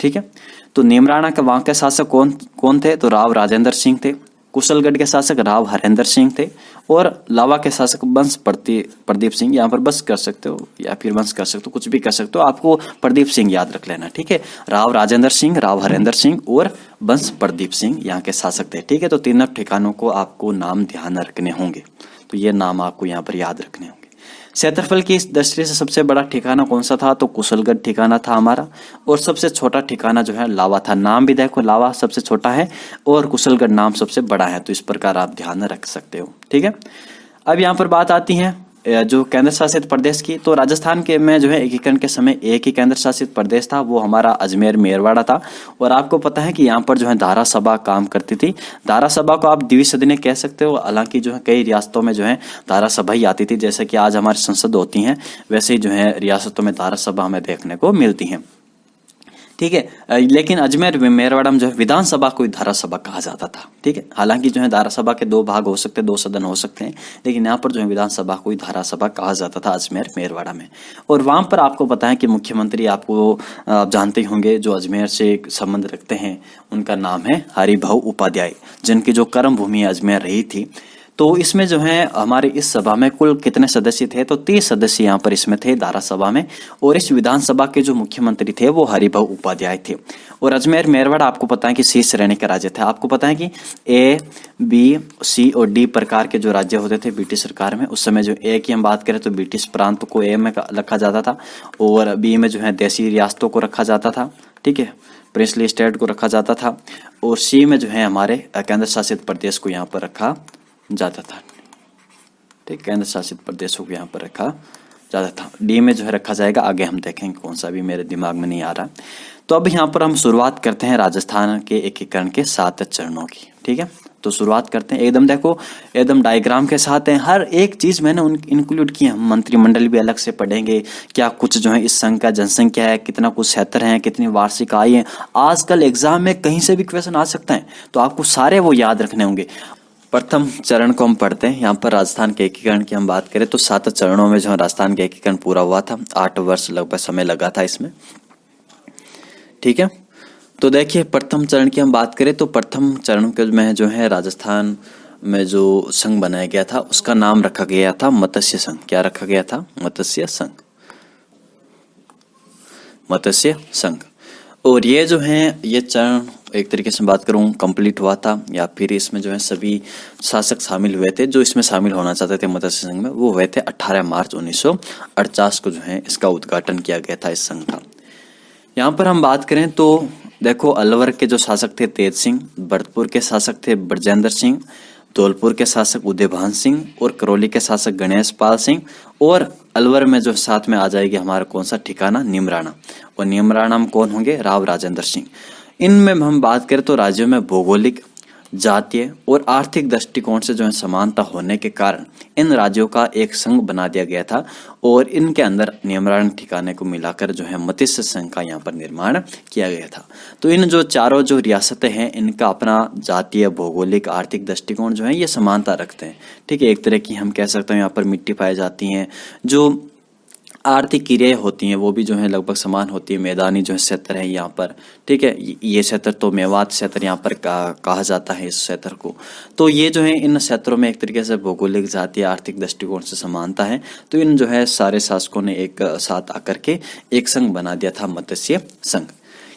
ठीक है। तो नीमराणा के वहां के शासक कौन थे, तो राव राजेंद्र सिंह थे। कुशलगढ़ के शासक राव हरेंद्र सिंह थे। और लावा के शासक वंश प्रदीप सिंह, यहाँ पर बस कर सकते हो या फिर वंश कर सकते हो, कुछ भी कर सकते हो, आपको प्रदीप सिंह याद रख लेना, ठीक है। राव राजेंद्र सिंह, राव हरेंद्र सिंह और वंश प्रदीप सिंह यहाँ के शासक थे, ठीक है। तो तीनों ठिकानों को आपको नाम ध्यान रखने होंगे, तो ये नाम आपको यहाँ पर याद रखने होंगे। क्षेत्रफल की इस दृष्टि से सबसे बड़ा ठिकाना कौन सा था, तो कुशलगढ़ ठिकाना था हमारा। और सबसे छोटा ठिकाना जो है लावा था। नाम भी देखो, लावा सबसे छोटा है और कुशलगढ़ नाम सबसे बड़ा है। तो इस प्रकार आप ध्यान रख सकते हो, ठीक है। अब यहाँ पर बात आती है जो केंद्र शासित प्रदेश की। तो राजस्थान के में जो है एकीकरण के समय एक ही केंद्र शासित प्रदेश था, वो हमारा अजमेर मेरवाड़ा था। और आपको पता है कि यहाँ पर जो है धारा सभा काम करती थी। धारा सभा को आप द्विसदनीय कह सकते हो। हालांकि जो है कई रियासतों में जो है धारा सभा ही आती थी, जैसे कि आज हमारी संसद होती है, वैसे ही जो है रियासतों में धारा सभा हमें देखने को मिलती है, ठीक है। लेकिन अजमेर मेरवाड़ा में जो है विधानसभा को धारा सभा कहा जाता था, ठीक है। हालांकि जो है धारा सभा के 2 भाग हो सकते हैं, 2 सदन हो सकते हैं, लेकिन यहाँ पर जो है विधानसभा को धारा सभा कहा जाता था अजमेर मेरवाड़ा में। और वहां पर आपको पता है कि मुख्यमंत्री आपको आप जानते होंगे जो अजमेर से संबंध रखते हैं, उनका नाम है हरिभाऊ उपाध्याय, जिनकी जो कर्म भूमि अजमेर रही थी। तो इसमें जो है हमारे इस सभा में कुल कितने सदस्य थे, तो 30 सदस्य यहाँ पर इसमें थे धारा सभा में। और इस विधानसभा के जो मुख्यमंत्री थे वो हरिभाऊ उपाध्याय थे। और अजमेर मेरवाड़ा आपको पता है कि शीर्ष श्रेणी का राज्य था। आपको पता है कि ए, बी, सी और डी प्रकार के जो राज्य होते थे ब्रिटिश सरकार में, उस समय जो ए की हम बात करें तो ब्रिटिश प्रांत को ए में रखा जाता था, और बी में जो है देसी रियासतों को रखा जाता था, ठीक है, प्रिंसली स्टेट को रखा जाता था। और सी में जो है हमारे केंद्र शासित प्रदेश को यहाँ पर रखा जाता था, ठीक, केंद्र शासित प्रदेशों को यहाँ पर रखा जाता था। डी में जो है रखा जाएगा, आगे हम देखेंगे कौन सा, भी मेरे दिमाग में नहीं आ रहा। तो अब यहाँ पर हम शुरुआत करते हैं राजस्थान के एकीकरण के 7 चरणों की, ठीक है। तो शुरुआत करते हैं, एकदम देखो, एकदम डायग्राम के साथ है, हर एक चीज मैंने इंक्लूड की है। मंत्रिमंडल भी अलग से पढ़ेंगे, क्या कुछ जो है इस संघ का जनसंख्या है, कितना कुछ क्षेत्र है, कितनी वार्षिक आय है। आजकल एग्जाम में कहीं से भी क्वेश्चन आ सकता है, तो आपको सारे वो याद रखने होंगे। प्रथम चरण को हम पढ़ते हैं। यहाँ पर राजस्थान के एकीकरण की हम बात करें तो 7 चरणों में जो है राजस्थान का एकीकरण पूरा हुआ था। 8 वर्ष लगभग समय लगा था इसमें, ठीक है। तो देखिए प्रथम चरण की हम बात करें तो प्रथम चरण के में जो है राजस्थान में जो संघ बनाया गया था उसका नाम रखा गया था मत्स्य संघ। क्या रखा गया था? मत्स्य संघ, मत्स्य संघ। और ये जो है ये चरण एक तरीके से बात करूं कंप्लीट हुआ था, या फिर इसमें जो है सभी शासक शामिल हुए थे जो इसमें शामिल होना चाहते थे मत्स्य संघ में, वो हुए थे 18 मार्च 1948 को जो है इसका उद्घाटन किया गया था इस संघ का। यहाँ पर हम बात करें तो देखो अलवर के जो शासक थे तेज सिंह, भरतपुर के शासक थे ब्रजेंद्र सिंह, धौलपुर के शासक उदयभान सिंह और करौली के शासक गणेश पाल सिंह। और अलवर में जो साथ में आ जाएगी हमारा कौन सा ठिकाना? निमराना। और निमराना में कौन होंगे? राव राजेंद्र सिंह। इनमें हम बात करें तो राज्यों में भौगोलिक, जातीय और आर्थिक दृष्टिकोण से जो है समानता होने के कारण इन राज्यों का एक संघ बना दिया गया था, और इनके अंदर निमराना ठिकाने को मिलाकर जो है मत्स्य संघ का यहाँ पर निर्माण किया गया था। तो इन जो चारों जो रियासतें हैं इनका अपना जातीय, भौगोलिक, आर्थिक दृष्टिकोण जो है ये समानता रखते हैं, ठीक है। एक तरह की हम कह सकते हैं यहाँ पर मिट्टी पाई जाती है, जो आर्थिक क्रियाएं होती हैं वो भी जो है लगभग समान होती है। मैदानी जो क्षेत्र है यहाँ पर, ठीक है, ये क्षेत्र तो मेवात क्षेत्र यहाँ पर कहा जाता है इस क्षेत्र को। तो ये जो है इन क्षेत्रों में एक तरीके से भौगोलिक, जातीय, आर्थिक दृष्टिकोण से समानता है। तो इन जो है सारे शासकों ने एक साथ आकर के एक संघ बना दिया था मत्स्य संघ।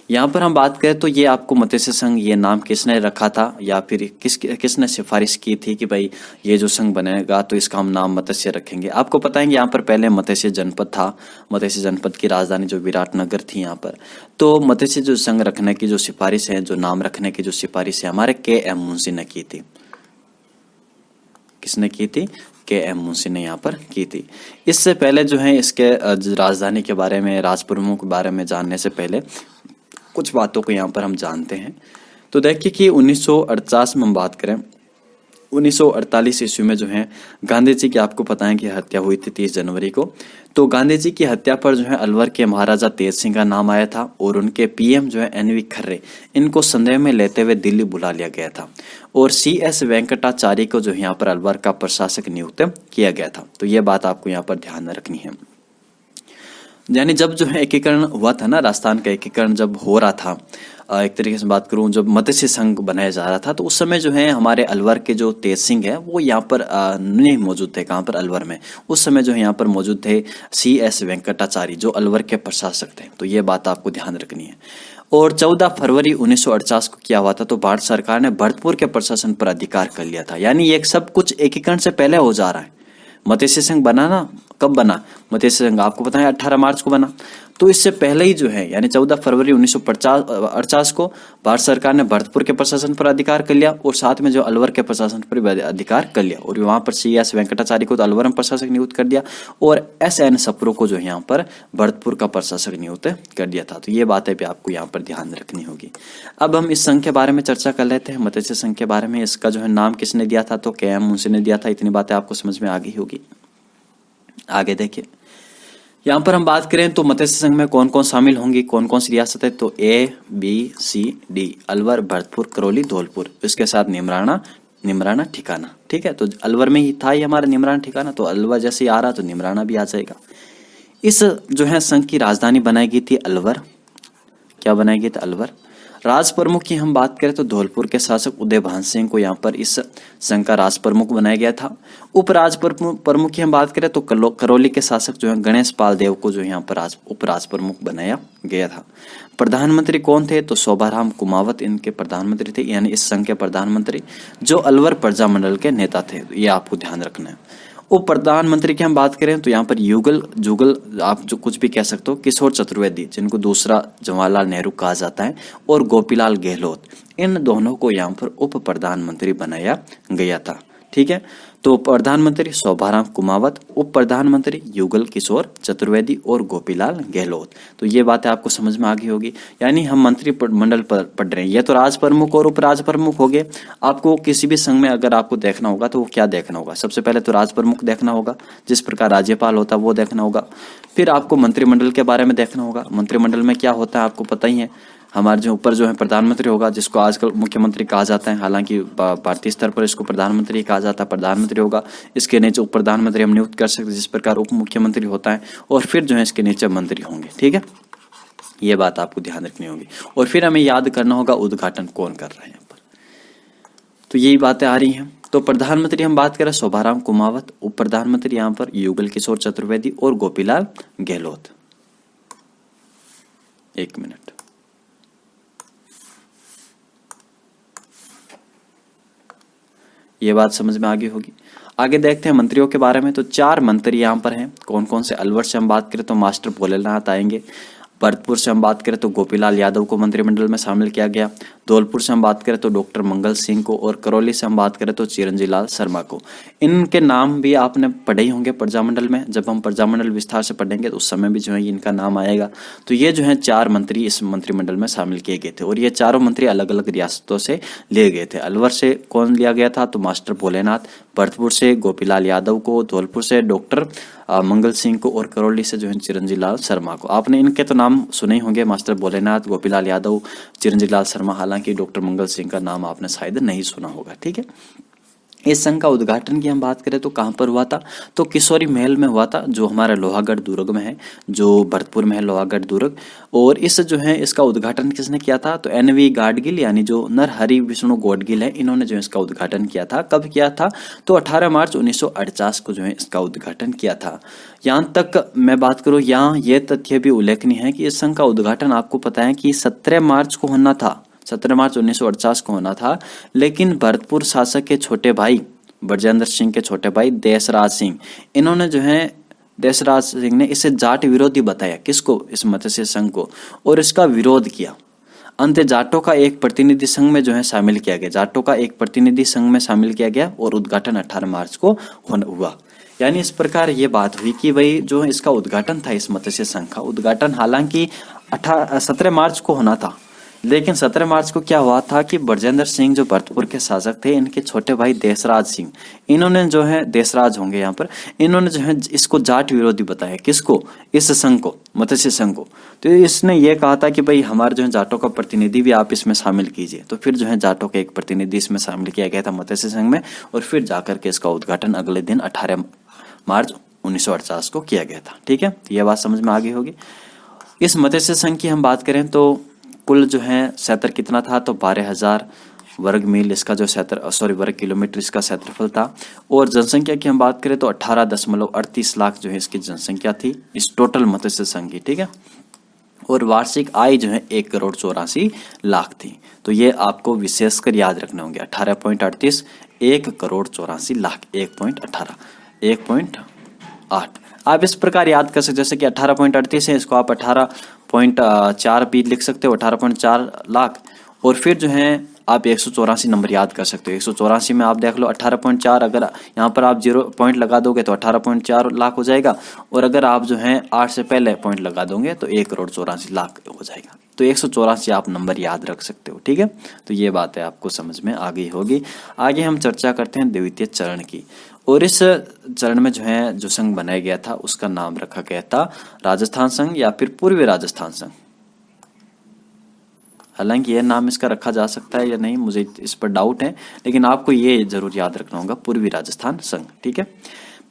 यहाँ पर हम बात करें तो ये आपको मत्स्य संघ ये नाम किसने रखा था, या फिर किसने सिफारिश की थी कि भाई ये जो संघ बनेगा तो इसका हम नाम मत्स्य रखेंगे? आपको पता है कि यहाँ पर पहले मत्स्य जनपद था। मत्स्य जनपद की राजधानी जो विराटनगर थी यहाँ पर। तो मत्स्य जो संघ रखने की जो सिफारिश है, जो नाम रखने की जो सिफारिश है, हमारे के.एम. मुंशी ने की थी। किसने की थी? के.एम. मुंशी ने यहाँ पर की थी। इससे पहले जो है इसके राजधानी के बारे में, राजप्रमुख के बारे में जानने से पहले कुछ बातों को यहाँ पर हम जानते हैं। तो देखिए कि 1948 में हम बात करें, 1948 ईस्वी में जो है गांधी जी की आपको पता है कि हत्या हुई थी 30 जनवरी को। तो गांधी जी की हत्या पर जो है अलवर के महाराजा तेज सिंह का नाम आया था और उनके पीएम जो है एनवी खर्रे, इनको संदेह में लेते हुए दिल्ली बुला लिया गया था और CS वेंकटाचार्य को जो यहाँ पर अलवर का प्रशासक नियुक्त किया गया था। तो ये बात आपको यहाँ पर ध्यान रखनी है। यानी जब जो है एकीकरण हुआ था ना, राजस्थान का एकीकरण जब हो रहा था, एक तरीके से बात करूं, जब मत्स्य संघ बनाया जा रहा था, तो उस समय जो है हमारे अलवर के जो तेज सिंह है वो यहाँ पर नहीं मौजूद थे। कहाँ पर? अलवर में। उस समय जो यहाँ पर मौजूद थे CS वेंकटाचार्य, जो अलवर के प्रशासक थे। तो ये बात आपको ध्यान रखनी है। और 14 फरवरी 1948 को क्या हुआ था, तो भारत सरकार ने भरतपुर के प्रशासन पर अधिकार कर लिया था। यानी ये सब कुछ एकीकरण से पहले हो जा रहा है। मत्स्य संघ बना ना, कब बना मत्स्य संघ? आपको पता है 18 मार्च को बना। तो इससे पहले ही जो है यानी 14 फरवरी 1948 को भारत सरकार ने भरतपुर के प्रशासन पर अधिकार कर लिया और साथ में जो अलवर के प्रशासन पर भी अधिकार कर लिया। और वहां पर CS वेंकटाचार्य को तो अलवर में प्रशासक नियुक्त कर दिया और SN सप्रू को जो है यहाँ पर भरतपुर का प्रशासक नियुक्त कर दिया था। तो ये बातें भी आपको यहाँ पर ध्यान रखनी होगी। अब हम इस संघ के बारे में चर्चा कर लेते हैं, मत्स्य संघ के बारे में। इसका जो है नाम किसने दिया था, तो KM मुंशी ने दिया था। इतनी बातें आपको समझ में आ गई होगी। आगे देखिए, यहाँ पर हम बात करें तो मत्स्य संघ में कौन कौन शामिल होंगी, कौन कौन सी रियासत है, तो ABCD अलवर, भरतपुर, करौली, धौलपुर, इसके साथ निमराना ठिकाना। ठीक है, तो अलवर में ही था ये हमारा निमराना ठिकाना, तो अलवर जैसे ही आ रहा तो निमराना भी आ जाएगा। इस जो है संघ की राजधानी बनाई गई थी अलवर। क्या बनाई गई थी? अलवर। राज प्रमुख की हम बात करें तो धौलपुर के शासक उदय भान सिंह को यहाँ पर इस संघ का राज प्रमुख बनाया गया था। उप राज प्रमुख की हम बात करें तो करौली के शासक जो है गणेश पाल देव को जो यहाँ पर उप राज प्रमुख बनाया गया था। प्रधानमंत्री कौन थे, तो शोभाराम कुमावत इनके प्रधानमंत्री थे, यानी इस संघ के प्रधानमंत्री, जो अलवर प्रजामंडल के नेता थे। ये आपको ध्यान रखना है। उप प्रधानमंत्री की हम बात करें तो यहाँ पर जुगल आप जो कुछ भी कह सकते हो, किशोर चतुर्वेदी, जिनको दूसरा जवाहरलाल नेहरू कहा जाता है, और गोपीलाल गहलोत, इन दोनों को यहाँ पर उप प्रधानमंत्री बनाया गया था। ठीक है, तो प्रधानमंत्री शोभाराम कुमावत, उप प्रधानमंत्री युगल किशोर चतुर्वेदी और गोपीलाल गहलोत। तो ये बातें आपको समझ में आ गई होगी। यानी हम मंत्रिमंडल पर पढ़ रहे हैं। ये तो राज प्रमुख और उप राज प्रमुख हो गए। आपको किसी भी संघ में अगर आपको देखना होगा तो वो क्या देखना होगा, सबसे पहले तो राज प्रमुख देखना होगा, जिस प्रकार राज्यपाल होता है वो देखना होगा। फिर आपको मंत्रिमंडल के बारे में देखना होगा। मंत्रिमंडल में क्या होता है आपको पता ही है। हमारे जो ऊपर जो है प्रधानमंत्री होगा, जिसको आजकल मुख्यमंत्री कहा जाता है, हालांकि भारतीय स्तर पर इसको प्रधानमंत्री कहा जाता है। प्रधानमंत्री होगा, इसके नीचे उप प्रधानमंत्री हम नियुक्त कर सकते, जिस प्रकार उप मुख्यमंत्री होता है, और फिर जो है इसके नीचे मंत्री होंगे। ठीक है, ये बात आपको ध्यान रखनी होगी। और फिर हमें याद करना होगा उद्घाटन कौन कर रहा है यहाँ पर। तो यही बातें आ रही हैं। तो प्रधानमंत्री हम बात करें शोभाराम कुमावत, उप प्रधानमंत्री यहाँ पर युगल किशोर चतुर्वेदी और गोपीलाल गहलोत। एक मिनट, ये बात समझ में आ गई होगी। आगे देखते हैं मंत्रियों के बारे में। तो 4 मंत्री यहाँ पर हैं। कौन कौन से? अलवर से हम बात करें तो मास्टर भोलेनाथ आएंगे। भरतपुर से हम बात करें तो गोपीलाल यादव को मंत्रिमंडल में शामिल किया गया। धौलपुर से हम बात करें तो डॉक्टर मंगल सिंह को, और करौली से हम बात करें तो चिरंजीव लाल शर्मा को। इनके नाम भी आपने पढ़े ही होंगे प्रजामंडल में। जब हम प्रजामंडल विस्तार से पढ़ेंगे तो उस समय भी जो है इनका नाम आएगा। तो ये जो है 4 मंत्री इस मंत्रिमंडल में शामिल किए गए थे, और ये चारों मंत्री अलग अलग रियासतों से लिए गए थे। अलवर से कौन लिया गया था, तो मास्टर भोलेनाथ। भरतपुर से गोपीलाल यादव को, धौलपुर से डॉक्टर मंगल सिंह को, और करौली से जो है चिरंजीव लाल शर्मा को। आपने इनके तो नाम सुने ही होंगे, मास्टर भोलेनाथ, गोपीलाल यादव, चिरंजीव लाल शर्मा। हालांकि डॉक्टर मंगल सिंह का नाम आपने शायद नहीं सुना होगा। ठीक है, इस संघ का उद्घाटन की हम बात करें तो कहाँ पर हुआ था, तो किशोरी महल में हुआ था, जो हमारा लोहागढ़ दुर्ग में है, जो भरतपुर में है लोहागढ़ दुर्ग। और इस जो है इसका उद्घाटन किसने किया था, तो NV गाडगिल, यानी जो नरहरि विष्णु गौडगिल है, इन्होंने जो इसका उद्घाटन किया था। कब किया था, तो 18 मार्च 1948 को जो है इसका उद्घाटन किया था। यहाँ तक मैं बात करूँ, यहाँ ये तथ्य भी उल्लेखनीय है कि इस संघ का उद्घाटन आपको पता है कि 17 मार्च को होना था, 17 मार्च 1948 को होना था। लेकिन भरतपुर शासक के छोटे भाई ब्रजेंद्र सिंह के छोटे भाई देशराज सिंह, इन्होंने जो है देशराज सिंह ने इसे जाट विरोधी बताया। किसको? इस मत्स्य संघ को, और इसका विरोध किया। अंत जाटों का एक प्रतिनिधि संघ में जो है शामिल किया गया, जाटों का एक प्रतिनिधि संघ में शामिल किया गया, और उद्घाटन 18 मार्च को हुआ। यानी इस प्रकार ये बात हुई कि भाई जो इसका उद्घाटन था, इस मत्स्य संघ का उद्घाटन हालांकि 17 मार्च को होना था, लेकिन 17 मार्च को क्या हुआ था कि बरजेंद्र सिंह जो भरतपुर के शासक थे, इनके छोटे भाई देशराज सिंह, इन्होंने जो है, देशराज होंगे यहाँ पर, इन्होंने जो है इसको जाट विरोधी बताया। किसको? इस संघ को, मत्स्य संघ को। तो इसने ये कहा था कि भाई हमारे जो है जाटों का प्रतिनिधि भी आप इसमें शामिल कीजिए। तो फिर जो है जाटों का एक प्रतिनिधि इसमें शामिल किया गया था मत्स्य संघ में, और फिर जाकर के इसका उद्घाटन अगले दिन 18 मार्च 1948 को किया गया था। ठीक है, तो यह बात समझ में आ गई होगी। इस मत्स्य संघ की हम बात करें तो कुल जो है क्षेत्र कितना था, तो 12,000 वर्ग मील इसका जो वर्ग किलोमीटर इसका क्षेत्रफल था। और जनसंख्या की हम बात करें तो 18.38 लाख जो है इसकी जनसंख्या थी इस टोटल मत्स्य संघ की। ठीक है, और वार्षिक आय जो है 1,84,00,000 थी। तो ये आपको विशेषकर याद रखने होंगे, 18.38, 1,84,00,000, 1.18, 1.8। आप इस प्रकार याद कर सकते, जैसे कि 18.38 है, इसको आप 18.4 भी लिख सकते हो, 18.4 लाख। और फिर जो है आप 184 नंबर याद कर सकते हो। 184 में आप देख लो 18.4, अगर यहाँ पर आप 0 पॉइंट लगा दोगे तो 18.4 लाख हो जाएगा। और अगर आप जो है 8 से पहले पॉइंट लगा दोगे तो 1,84,00,000 हो जाएगा। तो 184 आप नंबर याद रख सकते हो। ठीक है, तो ये बात है आपको समझ में आ गई होगी। आगे हम चर्चा करते हैं द्वितीय चरण की। और इस चरण में जो है जो संघ बनाया गया था उसका नाम रखा गया था राजस्थान संघ या फिर पूर्वी राजस्थान संघ। हालांकि यह नाम इसका रखा जा सकता है या नहीं, मुझे इस पर डाउट है, लेकिन आपको ये जरूर याद रखना होगा, पूर्वी राजस्थान संघ। ठीक है,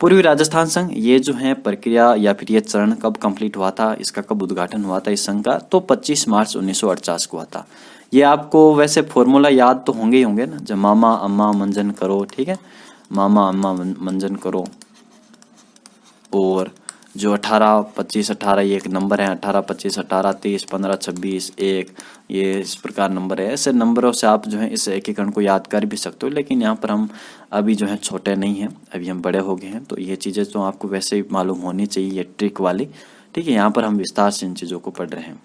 पूर्वी राजस्थान संघ, ये जो है प्रक्रिया या फिर ये चरण कब कंप्लीट हुआ था, इसका कब उद्घाटन हुआ था इस संघ का, तो 25 मार्च 1948 को हुआ था। ये आपको वैसे फॉर्मूला याद तो होंगे ही होंगे ना, जब मामा अम्मा मंजन करो। ठीक है, मामा अम्मा मंजन करो, और जो 18, 25, 18 ये एक नंबर है, 18, 25, 18, 30, 15, 26, 1, ये इस प्रकार नंबर है। ऐसे नंबरों से आप जो है इस एकीकरण को याद कर भी सकते हो, लेकिन यहाँ पर हम अभी जो है छोटे नहीं हैं, अभी हम बड़े हो गए हैं, तो ये चीज़ें तो आपको वैसे ही मालूम होनी चाहिए, ये ट्रिक वाली। ठीक है, यहाँ पर हम विस्तार से इन चीज़ों को पढ़ रहे हैं।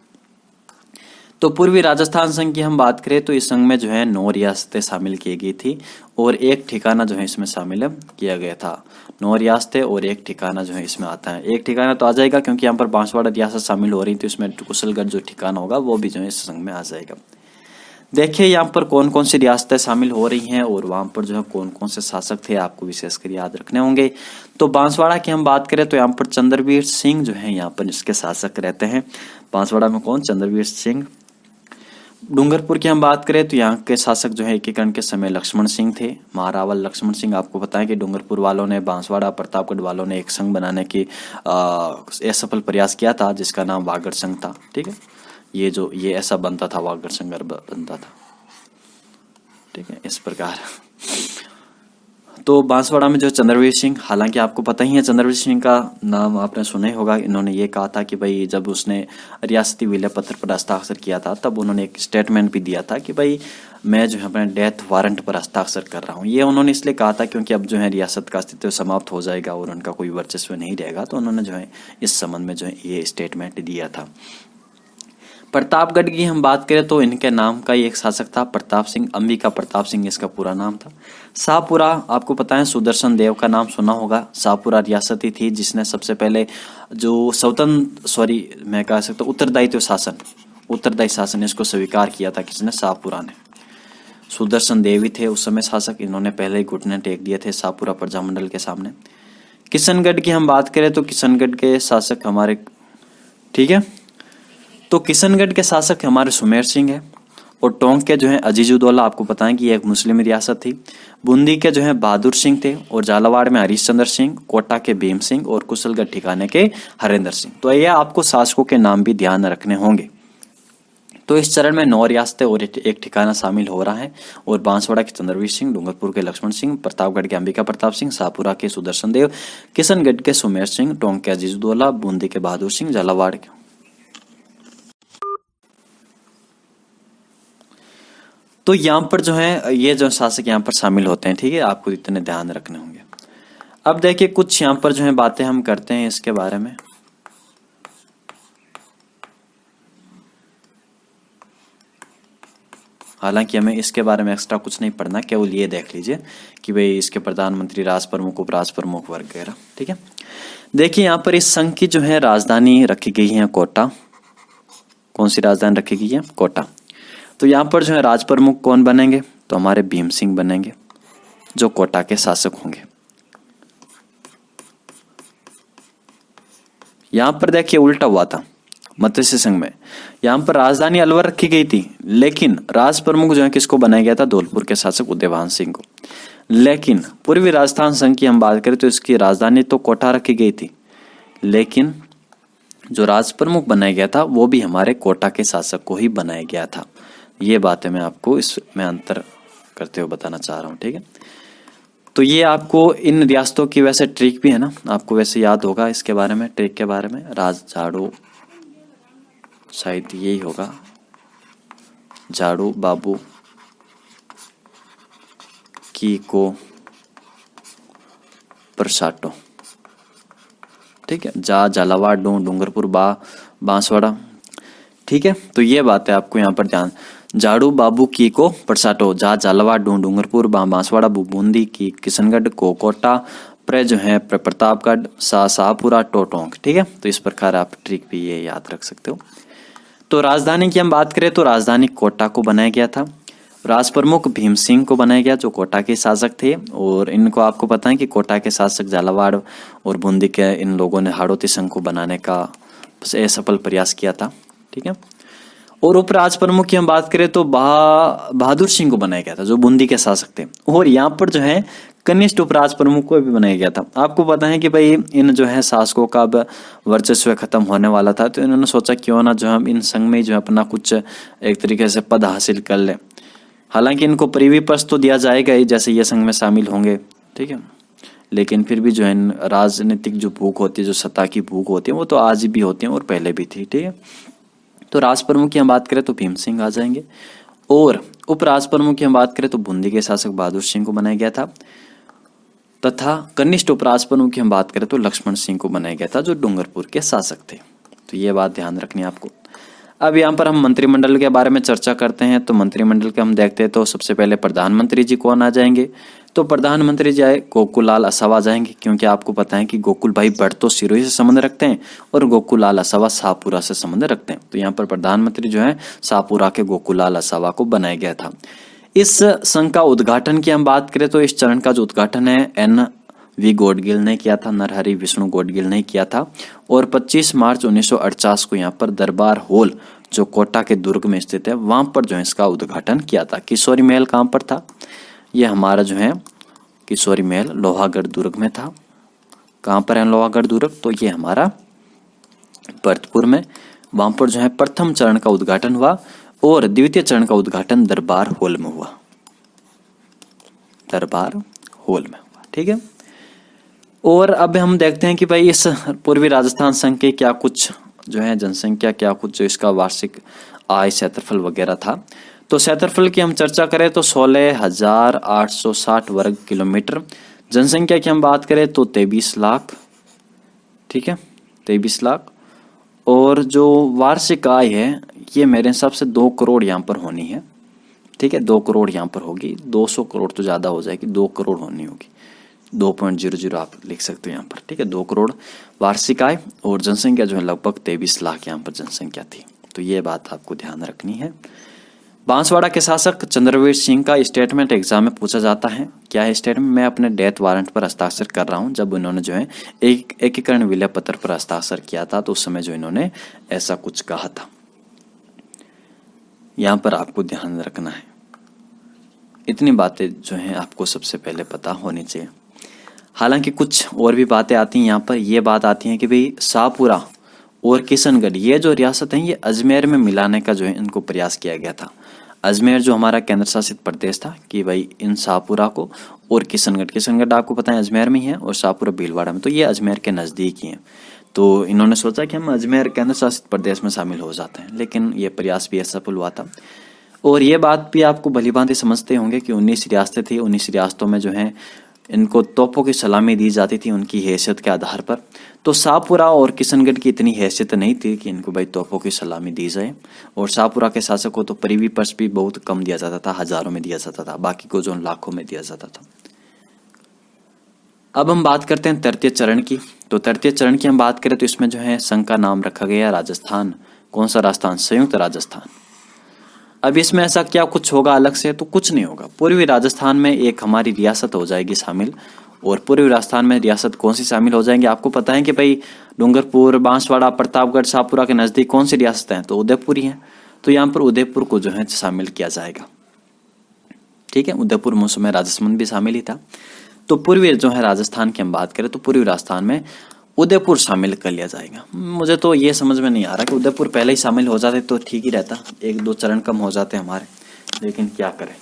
तो पूर्वी राजस्थान संघ की हम बात करें तो इस संघ में जो है 9 रियासतें शामिल की गई थी और एक ठिकाना जो है इसमें शामिल किया गया था। 9 रियासतें और एक ठिकाना जो है इसमें आता है। एक ठिकाना तो आ जाएगा क्योंकि यहाँ पर बांसवाड़ा रियासत शामिल हो रही थी, तो इसमें कुशलगढ़ जो ठिकाना होगा वो भी जो है इस संघ में आ जाएगा। देखिए यहाँ पर कौन कौन सी रियासतें शामिल हो रही हैं और वहाँ पर जो है कौन कौन से शासक थे, आपको विशेषकर याद रखने होंगे। तो बांसवाड़ा की हम बात करें तो यहाँ पर चंद्रवीर सिंह जो है यहाँ पर इसके शासक रहते हैं। बांसवाड़ा में कौन? चंद्रवीर सिंह। डूंगरपुर की हम बात करें तो यहाँ के शासक जो है एकीकरण के समय लक्ष्मण सिंह थे, महारावल लक्ष्मण सिंह। आपको पता है कि डूंगरपुर वालों ने, बांसवाड़ा प्रतापगढ़ वालों ने एक संघ बनाने की असफल प्रयास किया था जिसका नाम वागड़ संघ था। ठीक है, ये ऐसा बनता था, वागड़ संघ बनता था। ठीक है, इस प्रकार। तो बांसवाड़ा में जो चंद्रवीर सिंह, हालांकि आपको पता ही है चंद्रवीर सिंह का नाम आपने सुना ही होगा। इन्होंने ये कहा था कि भाई जब उसने रियासती विलय पत्र पर हस्ताक्षर किया था तब उन्होंने एक स्टेटमेंट भी दिया था कि भाई मैं जो है अपने डेथ वारंट पर हस्ताक्षर कर रहा हूँ। ये उन्होंने इसलिए कहा था क्योंकि अब जो है रियासत का अस्तित्व समाप्त हो जाएगा और उनका कोई वर्चस्व नहीं रहेगा, तो उन्होंने जो है इस संबंध में जो है ये स्टेटमेंट दिया था। प्रतापगढ़ की हम बात करें तो इनके नाम का ही एक शासक था, प्रताप सिंह, अंबिका प्रताप सिंह इसका पूरा नाम था। शाहपुरा, आपको पता है सुदर्शन देव का नाम सुना होगा। शाहपुरा रियासत ही थी जिसने सबसे पहले जो मैं कह सकता हूँ उत्तरदायी शासन इसको स्वीकार किया था। किसने? शाहपुरा ने। सुदर्शन देव ही थे उस समय शासक, इन्होंने पहले ही घुटने टेक दिए थे शाहपुरा प्रजामंडल के सामने। किशनगढ़ की हम बात करें तो किशनगढ़ के शासक हमारे, ठीक है, तो किशनगढ़ के शासक हमारे सुमेर सिंह है। और टोंक के जो है अजीजुद्दौला, आपको पता है कि ये एक मुस्लिम रियासत थी। बूंदी के जो है बहादुर सिंह थे और झालावाड़ में हरिश्चंद्र सिंह, कोटा के भीम सिंह और कुशलगढ़ ठिकाने के हरेंद्र सिंह। तो ये आपको शासकों के नाम भी ध्यान रखने होंगे। तो इस चरण में 9 रियासतें और एक ठिकाना शामिल हो रहा है। और बांसवाड़ा के चंद्रवीर सिंह, डूंगरपुर के लक्ष्मण सिंह, प्रतापगढ़ के अंबिका प्रताप सिंह, शाहपुरा के सुदर्शन देव, किशनगढ़ के सुमेर सिंह, टोंक के अजीजुद्दौला, बूंदी के बहादुर सिंह, झालावाड़ के। तो यहाँ पर जो है ये जो शासक यहाँ पर शामिल होते हैं, ठीक है, आपको इतने ध्यान रखने होंगे। अब देखिए कुछ यहाँ पर जो है बातें हम करते हैं इसके बारे में। हालांकि हमें इसके बारे में एक्स्ट्रा कुछ नहीं पढ़ना, केवल ये देख लीजिए कि भाई इसके प्रधानमंत्री, राज प्रमुख, उपराज प्रमुख वगैरह। ठीक है, देखिए यहाँ पर इस संघ की जो है राजधानी रखी गई है कोटा। कौन सी राजधानी रखी गई है? कोटा। तो यहाँ पर जो है राज प्रमुख कौन बनेंगे, तो हमारे भीम सिंह बनेंगे जो कोटा के शासक होंगे। यहाँ पर देखिए उल्टा हुआ था मत्स्य संघ में, यहाँ पर राजधानी अलवर रखी गई थी, लेकिन राज प्रमुख जो है किसको बनाया गया था, धौलपुर के शासक उदयभान सिंह को। लेकिन पूर्वी राजस्थान संघ की हम बात करें तो इसकी राजधानी तो कोटा रखी गई थी, लेकिन जो राज प्रमुख बनाया गया था वो भी हमारे कोटा के शासक को ही बनाया गया था। ये बातें मैं आपको इसमें अंतर करते हुए बताना चाह रहा हूँ, ठीक है। तो ये आपको इन रियासतों की वैसे ट्रिक भी है ना, आपको वैसे याद होगा इसके बारे में, ट्रिक के बारे में। राज झाड़ू शायद यही होगा, झाड़ू बाबू की को परसाटो, ठीक है। जा झालावाड़ डू डूंगरपुर बा बांसवाड़ा, ठीक है। तो ये बात है आपको यहाँ पर ध्यान, झाड़ू बाबू की को परसाटो, जा झालावाड़ डू डूंगरपुर बा बांसवाड़ा बूंदी की किशनगढ़ को कोटा प्र जो है प्रतापगढ़ शाहपुरा टोटोंग, ठीक है। तो इस प्रकार आप ट्रिक भी ये याद रख सकते हो। तो राजधानी की हम बात करें तो राजधानी कोटा को बनाया गया था। राज प्रमुख भीम सिंह को बनाया गया जो कोटा के शासक थे, और इनको आपको पता है कि कोटा के शासक झालावाड़ और बूंदी के इन लोगों ने हाड़ौती संघ को बनाने का असफल प्रयास किया था, ठीक है। और उप राज प्रमुख की हम बात करें तो बहादुर सिंह को बनाया गया था जो बूंदी के शासक थे, और यहाँ पर जो है कनिष्ठ उपराज प्रमुख को भी बनाया गया था। आपको पता है कि भाई इन जो है शासकों का अब वर्चस्व खत्म होने वाला था, तो इन्होंने सोचा क्यों ना जो हम इन संघ में जो है अपना कुछ एक तरीके से पद हासिल कर ले। हालांकि इनको परिवी पद तो दिया जाएगा ही जैसे ये संघ में शामिल होंगे, ठीक है, लेकिन फिर भी जो है राजनीतिक जो भूख होती है, जो सत्ता की भूख होती है, वो तो आज भी होती है और पहले भी थी, ठीक है। तो राज प्रमुख की हम बात करें तो भीम सिंह आ जाएंगे, और उप राज प्रमुख की हम बात करें तो बूंदी के शासक बहादुर सिंह को बनाया गया था, तथा कनिष्ठ उपराज प्रमुख की हम बात करें तो लक्ष्मण सिंह को बनाया गया था जो डूंगरपुर के शासक थे। तो ये बात ध्यान रखनी है आपको। अब यहाँ पर हम मंत्रिमंडल के बारे में चर्चा करते हैं। तो मंत्रिमंडल के हम देखते हैं तो सबसे पहले प्रधानमंत्री जी कौन आ जाएंगे, तो प्रधानमंत्री जी आए गोकुललाल असावा जाएंगे, क्योंकि आपको पता है कि गोकुल भाई भट्ट तो सिरोही से संबंध रखते हैं और गोकुललाल असावा शाहपुरा से संबंध रखते हैं। तो यहाँ पर प्रधानमंत्री जो है शाहपुरा के गोकुललाल असावा को बनाया गया था। इस संघ का उद्घाटन की हम बात करें तो इस चरण का जो उद्घाटन है NV गौडगिल ने किया था, नरहरि विष्णु गौडगिल ने किया था, और 25 मार्च 1948 को यहाँ पर दरबार हॉल जो कोटा के दुर्ग में स्थित है वहां पर जो है इसका उद्घाटन किया था। किशोरी महल कहाँ पर था, यह हमारा जो है किशोरी महल लोहागढ़ दुर्ग में था। कहाँ पर है लोहागढ़ दुर्ग, तो ये हमारा भरतपुर में, वहां पर जो है प्रथम चरण का उद्घाटन हुआ, और द्वितीय चरण का उद्घाटन दरबार हॉल में हुआ, दरबार हॉल में हुआ, ठीक है। और अब हम देखते हैं कि भाई इस पूर्वी राजस्थान संघ के क्या कुछ जो है जनसंख्या, क्या कुछ जो इसका वार्षिक आय क्षेत्रफल वगैरह था। तो क्षेत्रफल की हम चर्चा करें तो 16,860 वर्ग किलोमीटर। जनसंख्या की हम बात करें तो 23 लाख, ठीक है, 23 लाख। और जो वार्षिक आय है ये मेरे हिसाब से 2 करोड़ यहाँ पर होनी है, ठीक है, 2 करोड़ यहाँ पर होगी, 200 करोड़ तो ज़्यादा हो जाएगी, 2 करोड़ होनी होगी, 2.00 आप लिख सकते हो यहाँ पर, ठीक है, 2 करोड़ वार्षिक आय। और जनसंख्या जो है लगभग 23 लाख यहाँ पर जनसंख्या थी। तो ये बात आपको ध्यान रखनी है। बांसवाड़ा के शासक चंद्रवीर सिंह का स्टेटमेंट एग्जाम में पूछा जाता है। क्या है स्टेटमेंट, मैं अपने डेथ वारंट पर हस्ताक्षर कर रहा हूँ। जब इन्होंने जो है एकीकरण विलय पत्र पर हस्ताक्षर किया था तो उस समय जो इन्होंने ऐसा कुछ कहा था, यहाँ पर आपको ध्यान रखना है। इतनी बातें जो हैं आपको सबसे पहले पता होनी चाहिए। हालांकि कुछ और भी बातें आती हैं यहाँ पर। ये बात आती है कि भाई शाहपुरा और किशनगढ़ ये जो रियासत हैं ये अजमेर में मिलाने का जो है इनको प्रयास किया गया था। अजमेर जो हमारा केंद्र शासित प्रदेश था कि भाई इन शाहपुरा को और किशनगढ़ आपको पता है अजमेर में ही है और शाहपुरा भीलवाड़ा में, तो ये अजमेर के नज़दीक ही है। तो इन्होंने सोचा कि हम अजमेर केंद्र शासित प्रदेश में शामिल हो जाते हैं, लेकिन ये प्रयास भी असफल हुआ था। और ये बात भी आपको भलीभांति समझते होंगे कि 19 रियासतें थी, 19 रियासतों में जो है इनको तोपों की सलामी दी जाती थी उनकी हैसियत के आधार पर। तो शाहपुरा और किशनगढ़ की इतनी हैसियत नहीं थी कि इनको भाई तोपों की सलामी दी जाए। और शाहपुरा के शासक को तो परिवी पर्स भी बहुत कम दिया जाता था, हजारों में दिया जाता था, बाकी को जो लाखों में दिया जाता था। अब हम बात करते हैं तृतीय चरण की। तो तृतीय चरण की हम बात करें तो इसमें जो है संघ का नाम रखा गया राजस्थान। कौन सा राजस्थान? संयुक्त राजस्थान। अब इसमें ऐसा क्या कुछ होगा अलग से, तो कुछ नहीं होगा। पूर्वी राजस्थान में एक हमारी रियासत हो जाएगी शामिल। और पूर्वी राजस्थान में रियासत कौन सी शामिल हो जाएंगी, आपको पता है कि भाई डूंगरपुर, बांसवाड़ा, प्रतापगढ़, शाहपुरा के नजदीक कौन सी रियासतें हैं, तो उदयपुर ही है। तो यहाँ पर उदयपुर को जो है शामिल किया जाएगा। ठीक है, उदयपुर में उसमें राजसमंद भी शामिल ही था। तो पूर्वी जो है राजस्थान की हम बात करें तो पूर्वी राजस्थान में उदयपुर शामिल कर लिया जाएगा। मुझे तो ये समझ में नहीं आ रहा कि उदयपुर पहले ही शामिल हो जाते तो ठीक ही रहता, 1-2 चरण कम हो जाते हमारे, लेकिन क्या करें।